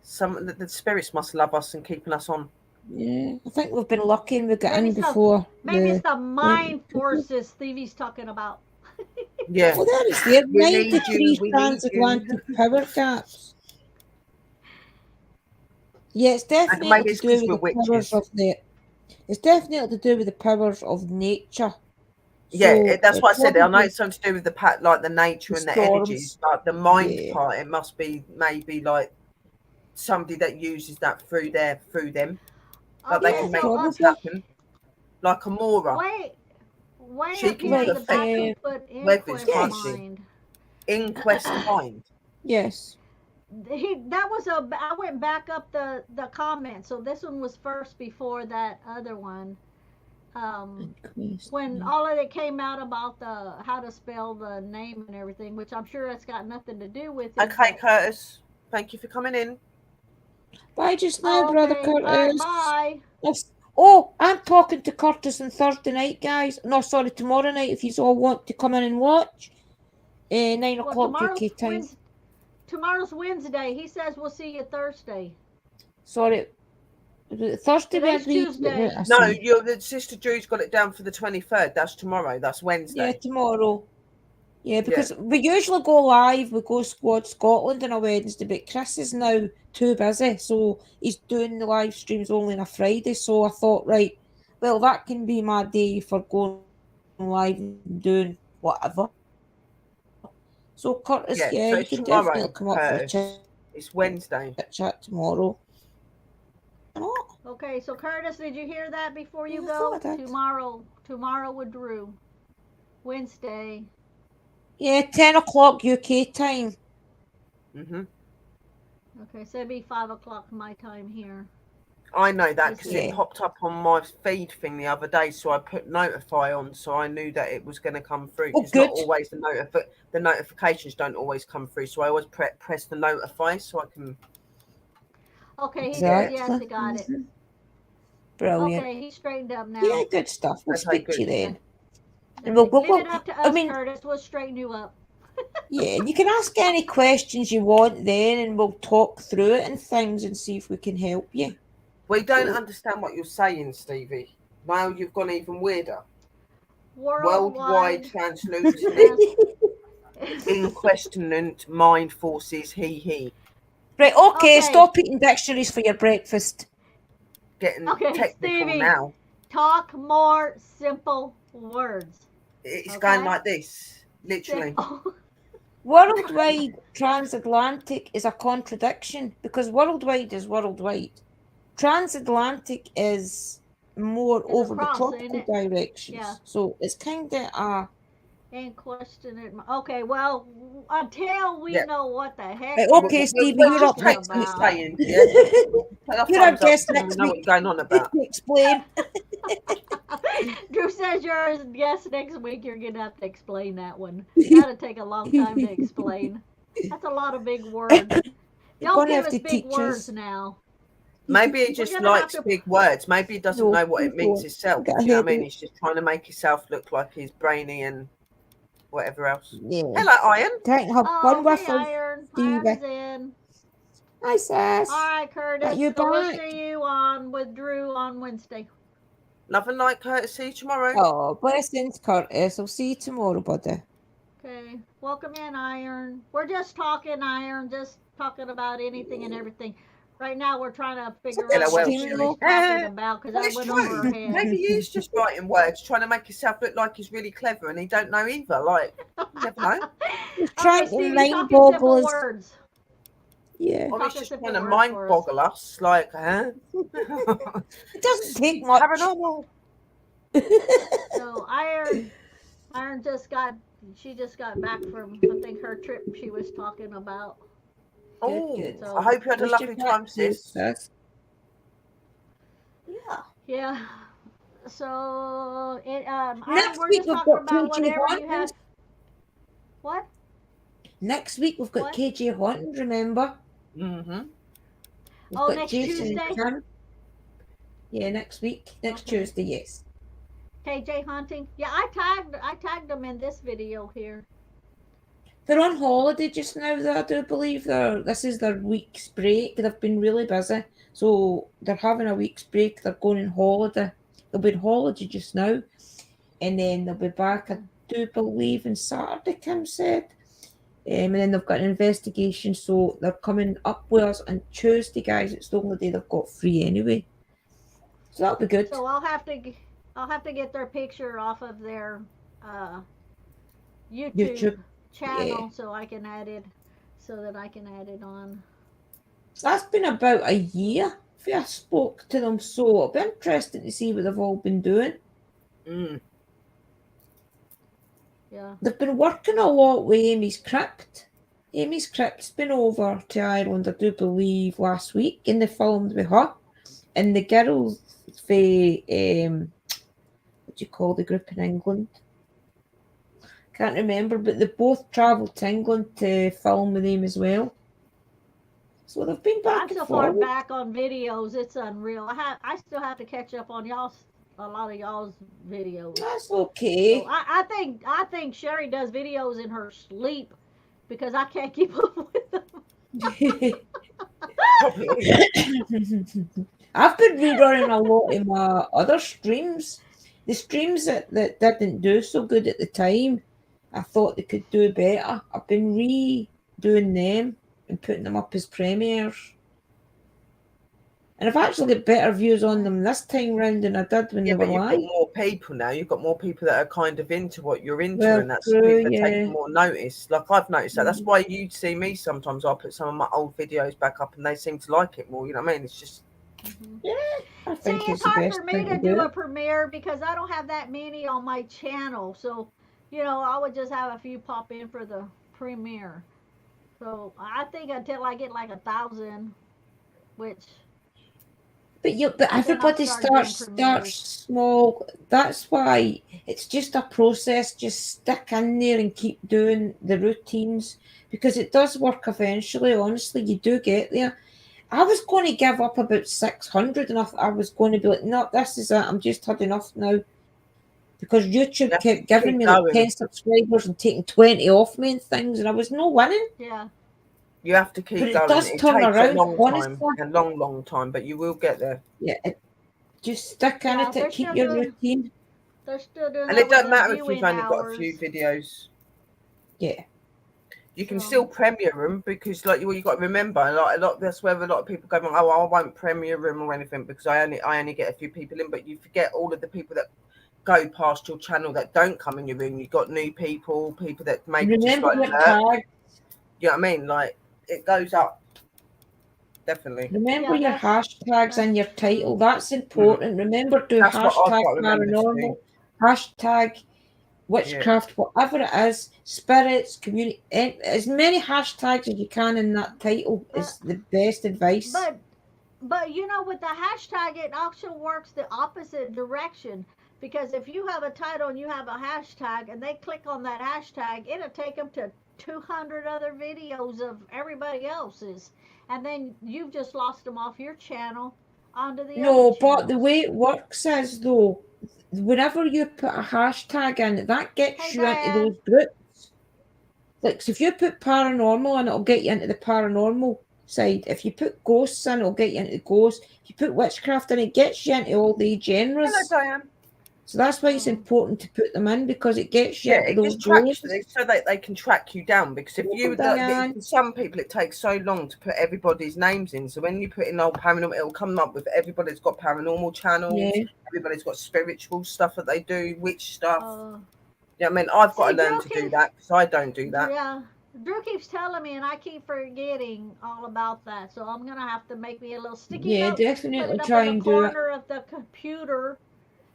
The spirits must love us and keeping us on. Yeah, I think we've been lucky and we got in before. Maybe it's the mind forces Stevie's talking about. Yeah. Well, there is there. 93 transatlantic power gaps. Yeah, it's definitely to do with the powers of the. It's definitely to do with the powers of nature. Yeah, that's what I said. I know it's something to do with the nature and the energies, but the mind part. It must be maybe like somebody that uses that through them. Like they can make things happen. Like Amora. Wait, she can use the back and put inquest mind. Inquest mind. Yes. I went back up the comment, so this one was first before that other one. When all of it came out about how to spell the name and everything, which I'm sure that's got nothing to do with it. Okay, Curtis. Thank you for coming in. Bye just now, Oh, brother okay. Bye. Curtis. Bye. Oh, I'm talking to Curtis on Thursday night, guys. No, sorry, tomorrow night. If you all want to come in and watch, 9 Well, o'clock UK time. Tomorrow's Wednesday. He says we'll see you Thursday. Sorry, Thursday. Today's Tuesday. No, the Sister Drew's got it down for the 23rd. That's tomorrow. That's Wednesday. Yeah, tomorrow. Yeah, because we usually go live. We go Squad Scotland on a Wednesday, but Chris is now too busy, so he's doing the live streams only on a Friday. So I thought, right, well, that can be my day for going live and doing whatever. So Curtis, so you it's can tomorrow, definitely come up for a chat. It's Wednesday. Chat tomorrow. Okay, so Curtis, did you hear that before you I go? thought I did. Tomorrow with Drew. Wednesday. Yeah, 10 o'clock UK time. Mhm. Okay, so it'd be 5 o'clock my time here. I know that because Yeah. it popped up on my feed thing the other day, so I put notify on, so I knew that it was going to come through. Oh, Because good. not always the notifications don't always come through, so I always press the notify so I can. Okay, he Exactly. said yes, he got it. Brilliant. Okay, he's straightened up now. Yeah, good stuff. We'll Okay, speak good. to you then. And Leave we'll, it up to us, I mean, Curtis. We'll straighten you up. yeah, you can ask any questions you want then, and we'll talk through it and things and see if we can help you. We don't understand what you're saying, Stevie. Now you've gone even weirder. Worldwide translucent, inquestionant mind forces, he. Right, okay, Okay. stop eating dictionaries for your breakfast. Getting Okay, technical Stevie. now. Talk more simple words. It's Okay. going like this, literally. Simple. Worldwide transatlantic is a contradiction because worldwide is worldwide. Transatlantic is more over the across, ain't tropical it? directions. Yeah. So it's kind of a... And question it. Okay, well, until we know what the heck. Right, you're okay, Stevie, we're you're just up next texting week. saying, yeah. You're our guest next know week. what you're going on about. Explain. Drew says you're his guest next week. You're gonna have to explain that one. That'll take a long time to explain. That's a lot of big words. Don't give us big words now. Maybe he just likes big words. Maybe he doesn't know what it means himself. Do you know what I mean? He's just trying to make himself look like he's brainy and whatever else. Yeah. Hello, Iron. Don't have fun with hey, us, Iron. Stevie. Iron's in. Hi, Sass. All right, Curtis. You so we'll back? see you on with Drew on Wednesday. Love and light, Curtis. See you tomorrow. Oh, blessings, Curtis. I'll see you tomorrow, buddy. Okay. Welcome in, Iron. We're just talking, Iron. Just talking about anything and everything. Right now, we're trying to figure out what she's talking about because that went over her head. Maybe he's just writing words, trying to make himself look like he's really clever, and he don't know either. Like, you never know. He's trying to mind boggle us. Yeah. Or he's just trying to mind boggle us. Like, huh? It doesn't take much. Paranormal. So Iron she just got back from, I think, her trip she was talking about. Oh, good. So, I hope you had a lovely time, sis. Yeah. So next we're week just we've talking got about KJ whatever you Hauntings. have. What? Next week we've got KJ Hauntings, remember? Mm-hmm. We've got next Jason Tuesday? and Kim. Yeah, next week. Next Tuesday, yes. KJ Hunting? Yeah, I tagged them in this video here. They're on holiday just now, I do believe. This is their week's break. They've been really busy. So they're having a week's break. They're going on holiday. They'll be on holiday just now. And then they'll be back, I do believe, on Saturday, Kim said. And then they've got an investigation. So they're coming up with us on Tuesday, guys. It's the only day they've got free anyway. So that'll be good. So I'll have to get their picture off of their YouTube channel so I can add it on. So that's been about a year if I spoke to them, so it'll be interesting to see what they've all been doing. Yeah. They've been working a lot with Amy's Crypt. Amy's Crypt's been over to Ireland, I do believe, last week, and they filmed with her. And the girls for what do you call the group in England? Can't remember, but they both travelled to England to film with them as well. So they've been I'm back and so far forward. back on videos, it's unreal. I still have to catch up on a lot of y'all's videos. That's So okay. I think Sherry does videos in her sleep because I can't keep up with them. Probably. I've been rerunning a lot of my other streams. The streams that didn't do so good at the time, I thought they could do better. I've been redoing them and putting them up as premieres. And I've actually got better views on them this time round than I did when Yeah, they were but you've got live. more people now. You've got more people that are kind of into what you're into, Well, and that's true, people are yeah. taking more notice. Like I've noticed that. That's why you see me sometimes. I'll put some of my old videos back up, and they seem to like it more. You know what I mean? It's just Yeah, I See, think it's it's the hard best for me thing to to do do. a premiere because I don't have that many on my channel. So, I would just have a few pop in for the premiere. So I think until I get like 1,000, which But then I'll everybody start doing starts premieres. small. That's why it's just a process. Just stick in there and keep doing the routines because it does work eventually. Honestly, you do get there. I was going to give up about 600 and I was going to be like, no, this is it. I'm just had enough now because you YouTube have to kept giving keep me like 10 going. subscribers and taking 20 off me and things, and I was no winning. Yeah. You have to But keep it going. does It turn takes a around, long time, honestly. a long, long time, but you will get there. Yeah, just stick in Yeah, it, keep your routine. they're still doing And that it with doesn't the matter if you've viewing only got a few hours. videos. Yeah. You can So still premiere them because, like, you got to remember, like, a lot. That's where a lot of people go, "Oh, I won't premiere them or anything because I only get a few people in." But you forget all of the people that go past your channel that don't come in your room. You've got new people, people that maybe just Remember like your lurk. tag. You know what I mean? Like it goes up, definitely. Remember yeah, your hashtags that's and your true. title. That's Mm. important. Remember, do That's what I've hashtag got to remember to do. paranormal, hashtag Yeah, witchcraft, whatever it is, spirits, community, as many hashtags as you can in that title But is the best advice. but with the hashtag, it also works the opposite direction. Because if you have a title and you have a hashtag and they click on that hashtag, it'll take them to 200 other videos of everybody else's. And then you've just lost them off your channel onto the other No, but the channels. way it works is though, whenever you put a hashtag in, that Hey, gets you into Diane. those groups. Like, so if you put paranormal in, it'll get you into the paranormal side. If you put ghosts in, it'll get you into the ghosts. If you put witchcraft in, it gets you into all the hello, genres. Diane. So that's why it's Oh, important to put them in because it gets you Yeah, into it those just tracks zones. you so that they can track you down. Because if Welcome, you, Diane. for some people, it takes so long to put everybody's names in. So when you put in old paranormal, it'll come up with everybody's got paranormal channels, Yeah. everybody's got spiritual stuff that they do, witch stuff. uh, Yeah, I mean, I've got see, to learn Drew to do that because I don't do that. yeah, Drew keeps telling me, and I keep forgetting all about that. So I'm gonna have to make me a little sticky Yeah, note, put definitely it up in try the and do it. corner of the computer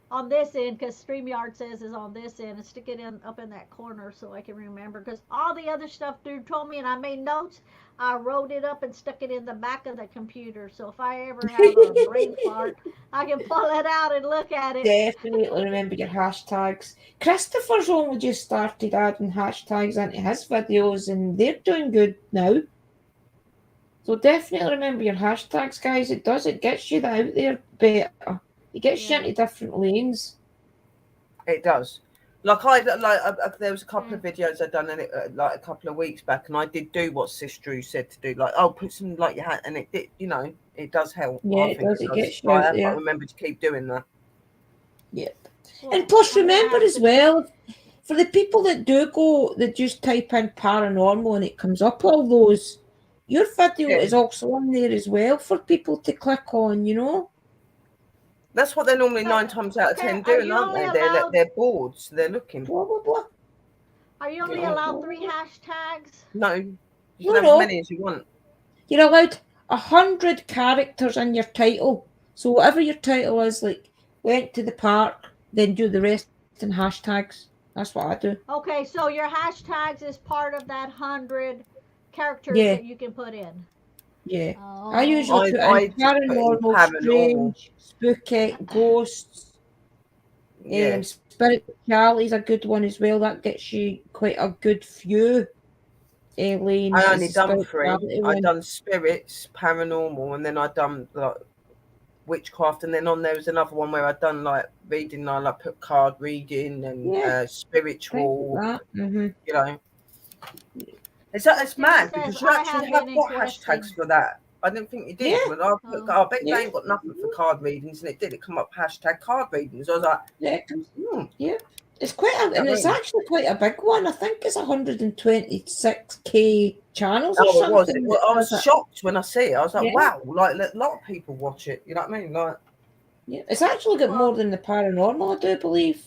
on this end, because StreamYard says is on this end, and stick it in up in that corner so I can remember. Because all the other stuff Drew told me, and I made notes, I wrote it up and stuck it in the back of the computer. So if I ever have a brain fart, I can pull it out and look at it. Definitely remember your hashtags. Christopher's only just started adding hashtags into his videos and they're doing good now. So definitely remember your hashtags, guys. It gets you out there better. It gets you Yeah. into different lanes. It does. There was a couple of videos I'd done in it like a couple of weeks back, and I did do what Sis Drew said to do. Like, oh, put some like your hat, and it did. You know, it does help. Yeah, I it think does. it It does. gets you But I out have got to there. remember to keep doing that. Yep. And Well, plus I'm gonna remember have as to. well, for the people that do go, that just type in paranormal and it comes up all those, your video Yeah, is also on there as well for people to click on, you know? that's what they're normally But 9 times out of okay, 10 doing, aren't they? They're bored, so they're looking. Blah, blah, blah. are you only Blah, allowed blah, 3 blah. hashtags? No, you can No, have as no. many as you want. You're allowed 100 characters in your title. So whatever your title is, like went to the park, then do the rest in hashtags. That's what I do. Okay, so your hashtags is part of that 100 characters Yeah, that you can put in. yeah. I Oh, usually put in I just put in paranormal, paranormal. strange, spooky, ghosts. Yeah, Spirituality is a good one as well. That gets you quite a good view. Elaine. I It's only the done 3. spirituality I one. done spirits, paranormal, and then I done like witchcraft, and then on there was another one where I done like reading, like put card reading and Yeah. spiritual. That. Mm-hmm. You know, it's Stevie mad says, because you I actually have have been got requesting. hashtags for that. I didn't think you did. Yeah. When I put, I bet Yeah. they ain't got nothing for card readings, and it did. It come up hashtag card readings. I was like, Yeah. Yeah. It's quite and it's actually quite a big one. I think it's 126k channels or oh, it was. something. Well, I was Does it. shocked when I see it. I was like, Yeah. wow, like a lot of people watch it. You know what I mean? Like, Yeah. It's actually got more than the paranormal, I do believe.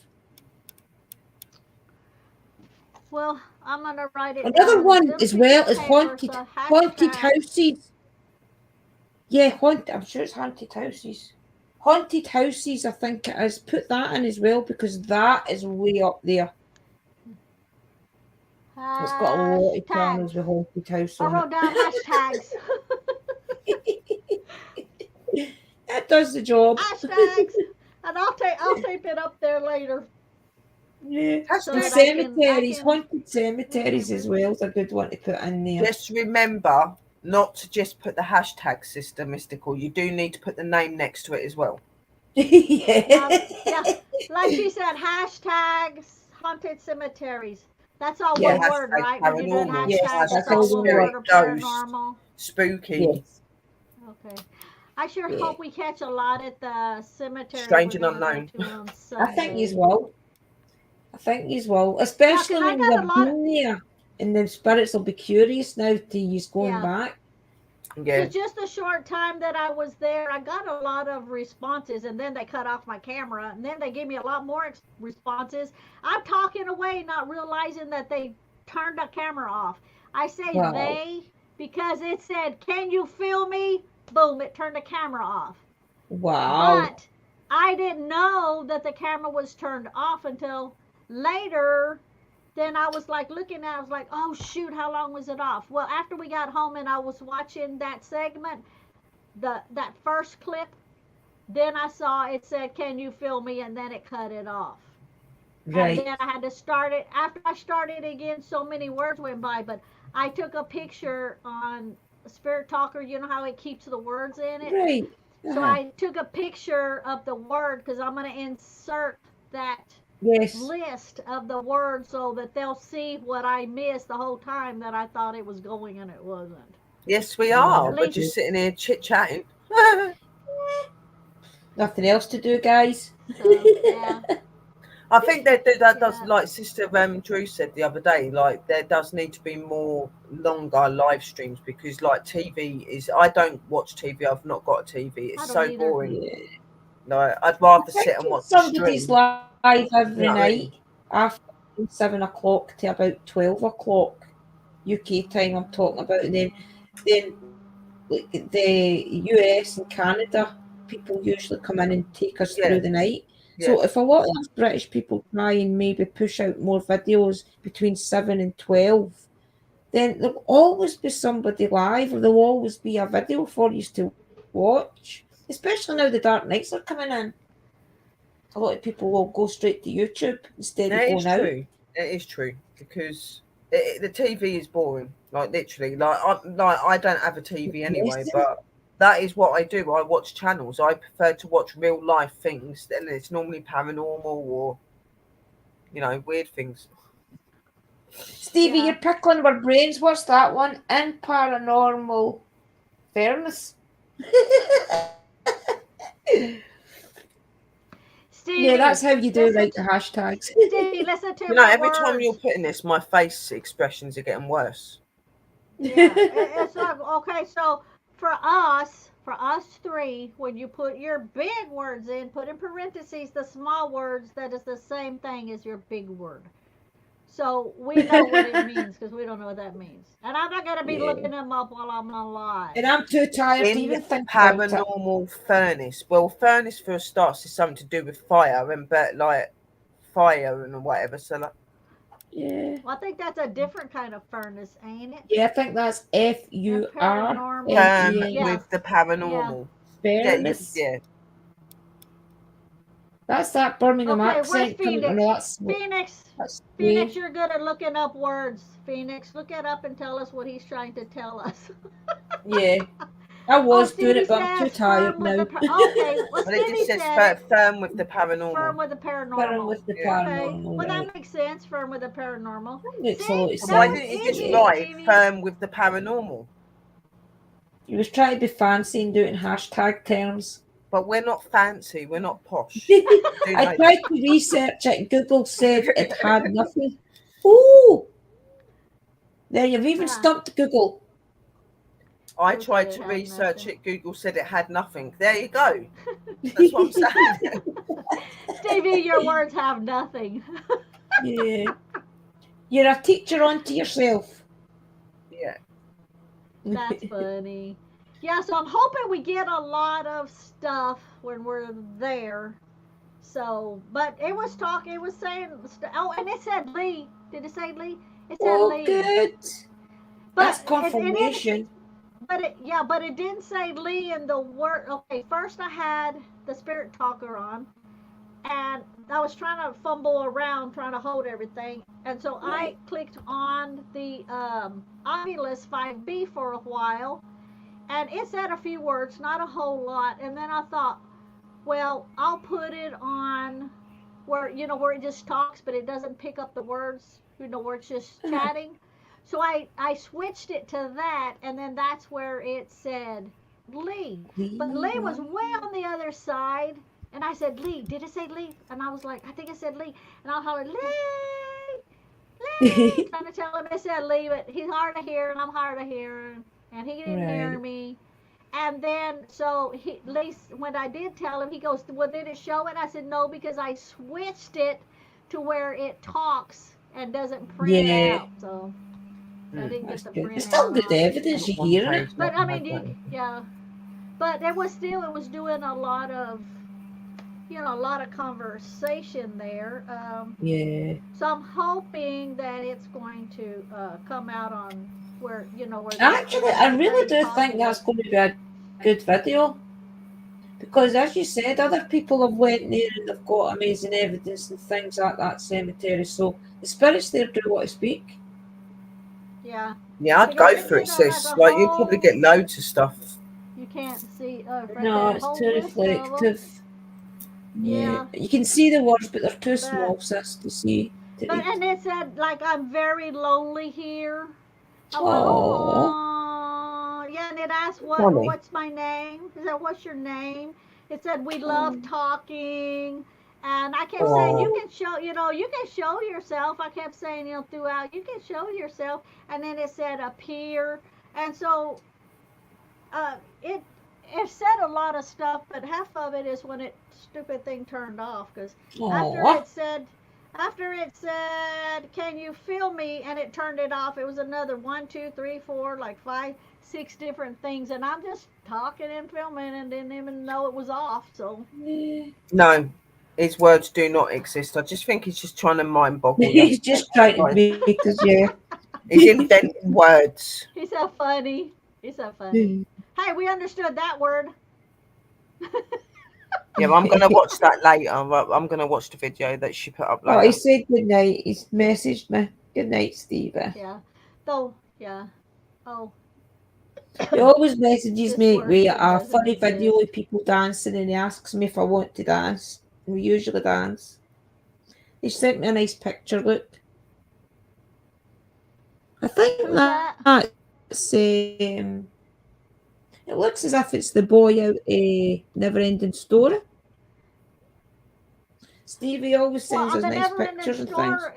Well, I'm gonna write it Another down on one a little as piece well of is paper, haunted so haunted hashtag. houses. Yeah, I'm sure it's haunted houses. Haunted houses, I think it is. Put that in as well because that is way up there. It's got a lot of channels Hashtags. with haunted house I on wrote down hashtags. it. That does the job. Hashtags, and I'll tape it up there later. Yeah. So And that cemeteries, can haunted cemeteries as remember. well is a good one to put in there. just remember not to just put the hashtag system mystical. You do need to put the name next to it as well. Yeah. Yeah, like she said, hashtags, haunted cemeteries. That's all Yeah, one word, Hashtag right? When you're doing paranormal, Yes, hashtags, it's that's all all hashtag one one word. word spirit, or ghost, paranormal. spooky, Yes. Okay. I sure Yeah. hope we catch a lot at the cemetery strange we're and gonna go unknown. to on I think Sunday. you will. I think you will. Yeah, Especially 'cause I when got a you've lot of, been there and the spirits will be curious now to you going yeah. back. Yeah, Because just the short time that I was there, I got a lot of responses, and then they cut off my camera, and then they gave me a lot more responses. I'm talking away, not realizing that they turned the camera off. I say Wow. they because it said, "Can you feel me?" Boom, it turned the camera off. Wow. But I didn't know that the camera was turned off until later. Then I was like looking at it, I was like, oh shoot, how long was it off? Well, after we got home and I was watching that segment, that first clip, then I saw it said, "Can you feel me?" and then it cut it off. And Right. then I had to start it. After I started again, so many words went by, but I took a picture on Spirit Talker, you know how it keeps the words in it? Right. So Uh-huh. I took a picture of the word because I'm going to insert that Yes. list of the words so that they'll see what I missed the whole time that I thought it was going and it wasn't. yes, we Yeah, are. We're Leave- just sitting here chit chatting. Nothing else to do, guys. So yeah, I think that does, yeah. like Sister Drew said the other day, like there does need to be more longer live streams because like TV is. I don't watch TV. I've not got a TV. It's I don't so either. boring. Yeah. Like I'd rather I sit and think watch the somebody's stream. live every You know what I night mean? after 7 o'clock to about 12 o'clock UK time. I'm talking about, and then like the US and Canada people usually come in and take us Yeah. through the night. Yeah. So if a lot of us British people try and maybe push out more videos between 7 and 12, then there'll always be somebody live, or there'll always be a video for you to watch. Especially now the dark nights are coming in. A lot of people will go straight to YouTube instead of It going is out. true. It is true because the TV is boring. Like literally, I don't have a TV anyway, Yes. but that is what I do. I watch channels. I prefer to watch real life things, and it's normally paranormal or weird things. Stevie, Yeah. you're pickling our brains. What's that one? In paranormal fairness. Stevie, Yeah, that's how you do listen like to, the hashtags. Stevie, listen to You know, my every time you're words. putting this, my face expressions are getting worse. Yeah, it's like okay. So for us three, when you put your big words in, put in parentheses the small words that is the same thing as your big word. So we know what it means because we don't know what that means. And I'm not gonna be Yeah. looking them up while I'm on live. And I'm too tired to In even think about it. paranormal furnace, well, furnace for a start is something to do with fire and but like fire and whatever. So like, Yeah. Well, I think that's a different kind of furnace, ain't it? Yeah, I think that's FUR. Paranormal. term Yeah. with the paranormal. Yeah, Fairness. yeah. That's that Birmingham Okay, where's accent coming. Oh, Phoenix? no, that's Phoenix, Dave. you're good at looking up words. Phoenix, look it up and tell us what he's trying to tell us. Yeah, I Oh, was doing Stevie it, but I'm too says tired firm with now. the. Okay, well, Well, it just Stevie says said firm with the firm paranormal. with the Better paranormal. with the Yeah. Okay, paranormal, well right? that makes sense. Firm with the paranormal. That makes a See, lot of So why that was didn't sense. you just easy, Yeah. write Stevie. firm with the paranormal? He was trying to be fancy and doing hashtag terms. But we're not fancy. We're not posh. Do I know tried to research it. Google said it had nothing. Oh, there you've even Ah, stumped Google. I who tried said to it had research nothing? it. Google said it had nothing. There you go. That's what I'm saying. Stevie, your words have nothing. Yeah, you're a teacher unto yourself. Yeah. That's funny. Yeah, so I'm hoping we get a lot of stuff when we're there. So, but it was talking, it was saying, oh, and it said Lee. Did it say Lee? It said Oh, Lee. good. But That's it didn't, confirmation. but it didn't say Lee in the word. Okay, first I had the spirit talker on, and I was trying to fumble around trying to hold everything. And so I Right. clicked on the Oculus 5B for a while, and it said a few words, not a whole lot. And then I thought, well, I'll put it on where where it just talks, but it doesn't pick up the words. Where it's just Uh-huh. chatting. So I switched it to that, and then that's where it said Lee. But Lee, Lee was right. way on the other side, and I said Lee. Did it say Lee? And I was like, I think it said Lee, and I hollered Lee, Lee, trying to tell him it said Lee, but he's hard to hear, and I'm hard to hear, and he didn't hear Right. me. And then, so Lee, when I did tell him, he goes, "Well, did it show it?" I said, "No, because I switched it to where it talks and doesn't print Yeah, out." So I Mm. didn't get that's the good. It's print still out good on it. evidence you're One hearing it. page. But I No mean, button. yeah. But it was still, it was doing a lot of, a lot of conversation there. Yeah. So I'm hoping that it's going to come out on where Actually, where I it's really very do think talkative. that's going to be a good video because, as you said, other people have went there and they've got amazing evidence and things at that cemetery. So the spirits there do want to speak. Yeah, Yeah, I'd because go it for did it, like sis. a Like you'll probably whole. get loads of stuff. You can't see right No, there, a it's whole too list of them. reflective. Yeah, Yeah, you can see the words, but they're too but small, sis, to see to read. and it said like I'm very lonely here. I went, Oh, oh, yeah, and it asked Funny. what's my name? It said, what's your name? It said we love oh, talking, and I kept saying you Oh. can show, you can show yourself. I kept saying, throughout you can show yourself, and then it said appear, and so uh, it it said a lot of stuff, but half of it is when it stupid thing turned off because after oh. it said after it said can you feel me and it turned it off, it was another one, two, three, four, like five, six different things, and I'm just talking and filming and didn't even know it was off. So Yeah. No, his words do not exist. I just think he's just trying to mind boggle you. He's just trying to make us, yeah. He's inventing words. he's so funny. He's so funny. Hey, we understood that word. Yeah, I'm gonna watch that later. I'm gonna watch the video that she put up Oh, he later. said good night. He's messaged me. Good night, Stevie. Yeah. Though, yeah. Oh, He always messages this me with word a doesn't funny video exist. of people dancing and he asks me if I want to dance. And we usually dance. He sent me a nice picture, look. I think Who's that? that's it looks as if it's the boy out a never ending story. Stevie always Well, sends on us the nice never ending pictures and things. store.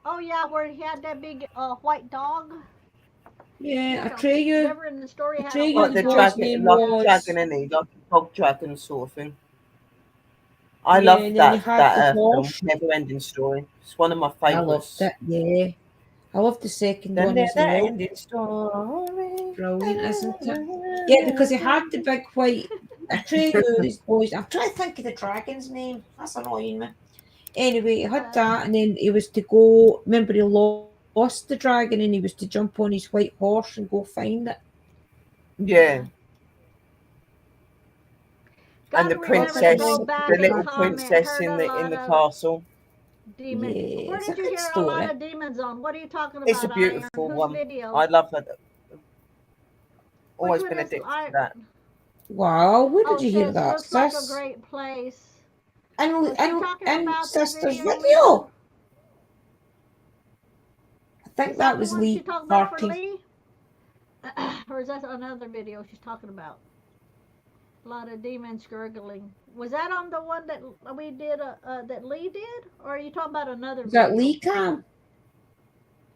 Oh yeah, where he had that big white dog. He Yeah, had a never ending story. I Had tell a you Like white the the boy's dog. dragon, name like a was dragon, any like a dog dragon sort of thing. I yeah, love and then you that had the film, horse. Never Ending Story. It's one of my I loved favourites. it, yeah. I love the second The one as Never well. Ending Story. Brilliant, isn't it? Yeah, because he had the big white. I tell you, these boys. I'm trying to think of the dragon's name. That's annoying me. Anyway, he had Uh, that, and then he was to go. Remember, he lost the dragon, and he was to jump on his white horse and go find it. Yeah. yeah. And Gotta the remember to princess, go back the and little comment. princess Heard in a the lot of castle. demon. Yeah, Where it's a did you good hear a lot story. of demons on? What are you talking It's a about, Iron? beautiful Whose one. video? I love that. Which Always one been is addicted to Iron? that. Wow, where Oh, did you hear says that, looks like a sis? great place. And Was she talking and about the sister's video, video. Lisa? I think Is that that the was one she Lee talking about for Parky. Lee? Or is that another video she's talking about? A lot of demons gurgling. Was that on the one that we did? That Lee did, or are you talking about another Is video? that Lee Cam?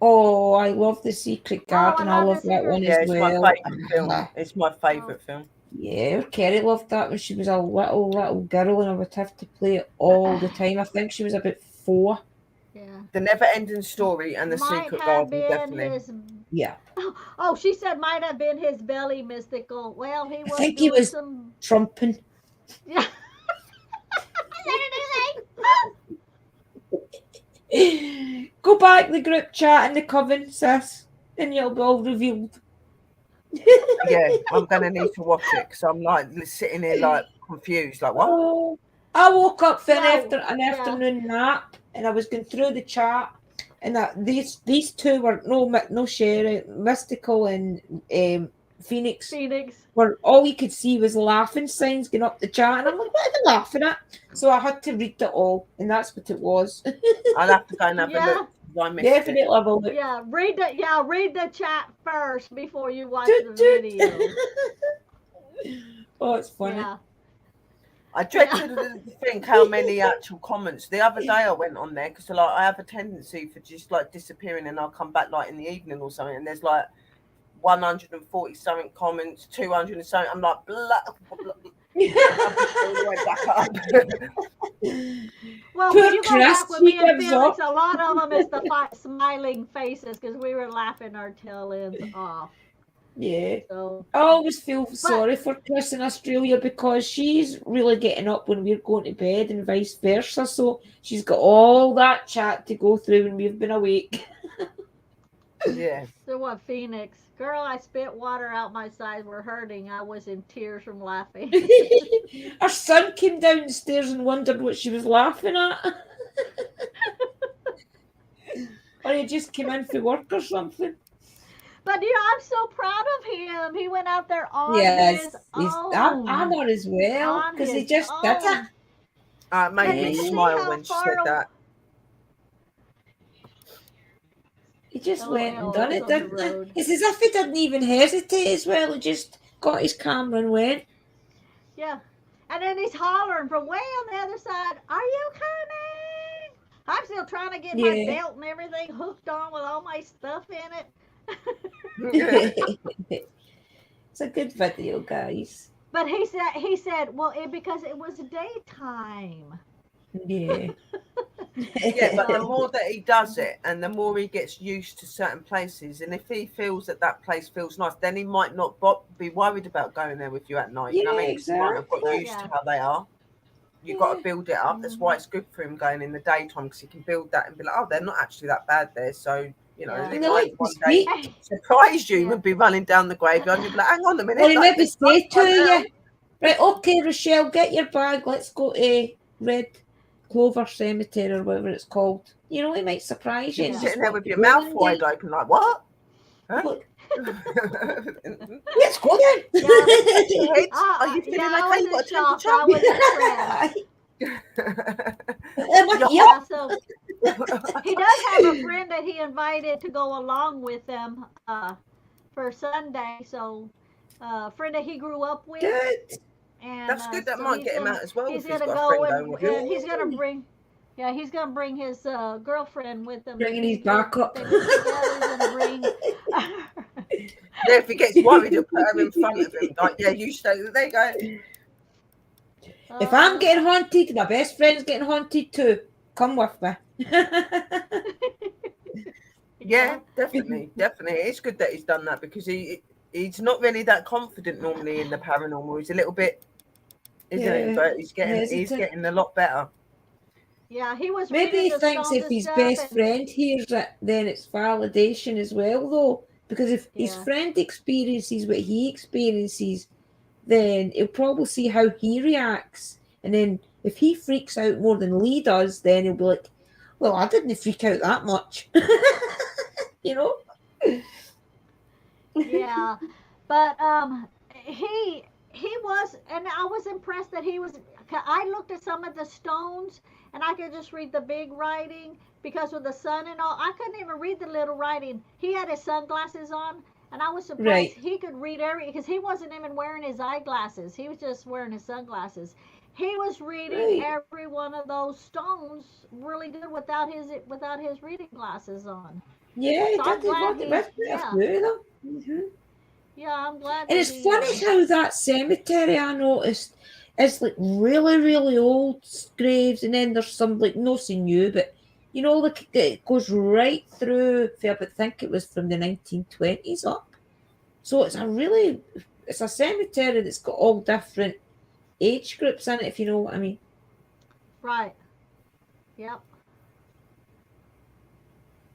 Oh, I love The Secret Garden. I love love The that one Yeah, as it's my well. favourite film. It's my favourite film. Yeah, Kerry loved that when she was a little girl, and I would have to play it all the time. I think she was about 4. Yeah. The Never-Ending Story and The Might Secret have Garden, been definitely. his. Yeah. Oh, she said might have been his belly mystical. Well, he I was think he doing was some. trumping. Yeah. Go back the group chat in the coven, sis, and you'll be all revealed. Yeah, I'm going to need to watch it because I'm like sitting here like confused. Like, what? Oh, I woke up for No, an afternoon nap, and I was going through the chat, and these two were no Sherry, Mystical and Phoenix. Where all you could see was laughing signs going up the chat, and I'm like, what are they laughing at? So I had to read it all, and that's what it was. I'll have to go and have a look. I missed Definitely it. have a look. Yeah, read the chat first before you watch the video. Oh, it's funny. Yeah. I dread to think how many actual comments. The other day I went on there because like I have a tendency for just like disappearing, and I'll come back like in the evening or something, and there's like 140 something comments, 200 and something. I'm like, blah. Well, Poor when you go Chris, back with me and gives Felix, up. a lot of them is the smiling faces because we were laughing our tail ends off. Yeah. So I always feel sorry for Chris in Australia because she's really getting up when we're going to bed and vice versa. So she's got all that chat to go through when we've been awake. Yeah. So what, Phoenix? Girl, I spit water out my sides were hurting. I was in tears from laughing. Our son came downstairs and wondered what she was laughing at. Or he just came in for work or something. But I'm so proud of him. He went out there on his own. I'm on as well because he just did it. It made me smile when she said that. He just went and done it, didn't he? It's as if he didn't even hesitate as well. He just got his camera and went. Yeah. And then he's hollering from way on the other side, "Are you coming?" I'm still trying to get my belt and everything hooked on with all my stuff in it. It's a good video, guys. But he said, well, because it was daytime. Yeah. Yeah, but the more that he does it and the more he gets used to certain places, and if he feels that place feels nice, then he might not be worried about going there with you at night. Yeah, you know what I mean? exactly. He might have got used to how they are. You've got to build it up. That's why it's good for him going in the daytime, because he can build that and be like, oh, they're not actually that bad there. So, you know, And they like one to day speak. surprise you and be running down the graveyard and you'll be like, hang on a minute. Or he like, maybe say to you, right, okay, Rochelle, get your bag. Let's go to Red Clover Cemetery or whatever it's called. You know, he might surprise you. You're And sitting just there with your mouth wide open, like, what? Huh? Let's go then. Are you feeling okay? You got a temperature? I was impressed. So he does have a friend that he invited to go along with them for Sunday. So a friend that he grew up with. Good. And that's good. That might get him out as well. He's gonna go and he's gonna bring. Yeah, he's gonna bring his girlfriend with him. Bringing his back up. He's gonna bring. Yeah, if he gets worried, he'll put her in front of him. Like, yeah, you stay. There you go. If I'm getting haunted, my best friend's getting haunted too. Come with me. Yeah, definitely. It's good that he's done that because he's not really that confident normally in the paranormal. He's a little bit, isn't he? But he's getting a lot better. Yeah, he was. Maybe he thinks if his best friend hears it, then it's validation as well, though. Because if his friend experiences what he experiences, then he'll probably see how he reacts. And then if he freaks out more than Lee does, then he'll be like, well, I didn't freak out that much. You know? Yeah, but he was, and I was impressed that he was. I looked at some of the stones, and I could just read the big writing because with the sun and all, I couldn't even read the little writing. He had his sunglasses on, and I was surprised Right. he could read every because he wasn't even wearing his eyeglasses. He was just wearing his sunglasses. He was reading Right. every one of those stones really good without his reading glasses on. Yeah, he So did. I'm He glad read he, quite a yeah, few of them. Hmm. yeah, I'm glad And that it's he, funny how that cemetery I noticed is like really, really old graves, and then there's some like no so new, but you know, like it goes right through. I think it was from the 1920s up. So it's a cemetery that's got all different age groups in it, if you know what I mean. right, yep,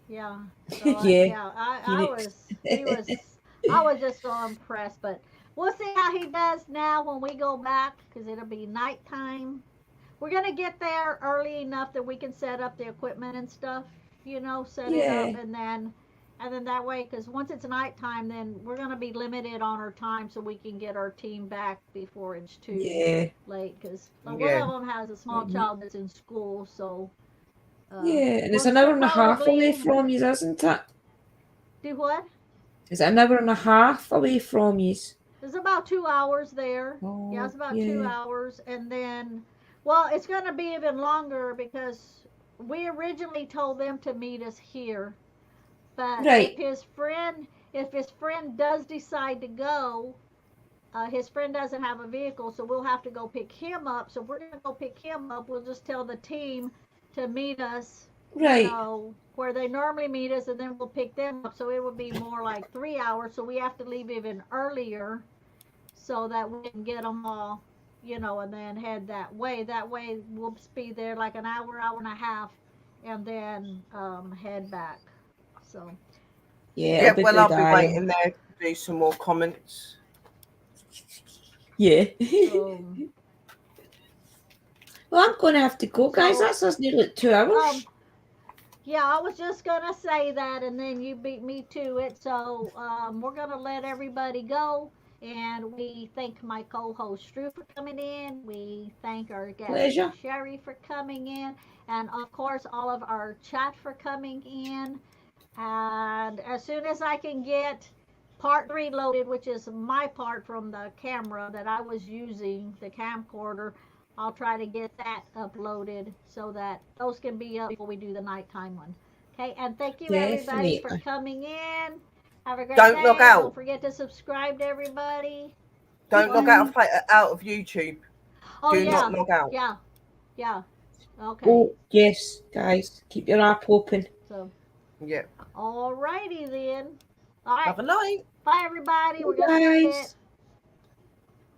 yeah. So Yeah, yeah, I Phoenix. was, he was, I was just so impressed. But we'll see how he does now when we go back, because it'll be nighttime. We're gonna get there early enough that we can set up the equipment and stuff, set it up, Yeah, and then that way, because once it's nighttime, then we're gonna be limited on our time, so we can get our team back before it's too yeah, late. Because one Yeah. of them has a small child that's in school, so yeah. And it's we'll an still hour and a half away probably from you, isn't it? do what? Is it an hour and a half away from you? It's about 2 hours there. Yeah, Oh, it's about two yeah. hours, and then, well, it's gonna be even longer because we originally told them to meet us here. But Right, if his friend does decide to go, his friend doesn't have a vehicle, so we'll have to go pick him up. So if we're gonna go pick him up, we'll just tell the team to meet us, right. where they normally meet us, and then we'll pick them up. So it would be more like 3 hours. So we have to leave even earlier so that we can get them all, and then head that way. That way we'll be there like an hour, hour and a half, and then head back. So. Yeah, it'll Yeah, be well, good, I'll be Ian. waiting there to do some more comments. Yeah. So, Well, I'm going to have to go, guys. so That's us nearly 2 hours. yeah, I was just gonna say that, and then you beat me to it. So, we're gonna let everybody go, and we thank my co-host Drew for coming in. We thank our guest Pleasure. Sherry for coming in, and of course all of our chat for coming in. And as soon as I can get part three loaded, which is my part from the camera that I was using, the camcorder, I'll try to get that uploaded so that those can be up before we do the nighttime one. Okay, and thank you everybody for Definitely. coming in. Have a great Don't log day. Don't out. forget to subscribe to everybody. Don't log What? out of YouTube. Oh Do not yeah, log out. yeah, yeah. Okay, Oh, yes, guys. Keep your app open. so Yeah. alrighty then. All right, Have a night. bye everybody. We're Bye, gonna end it. guys.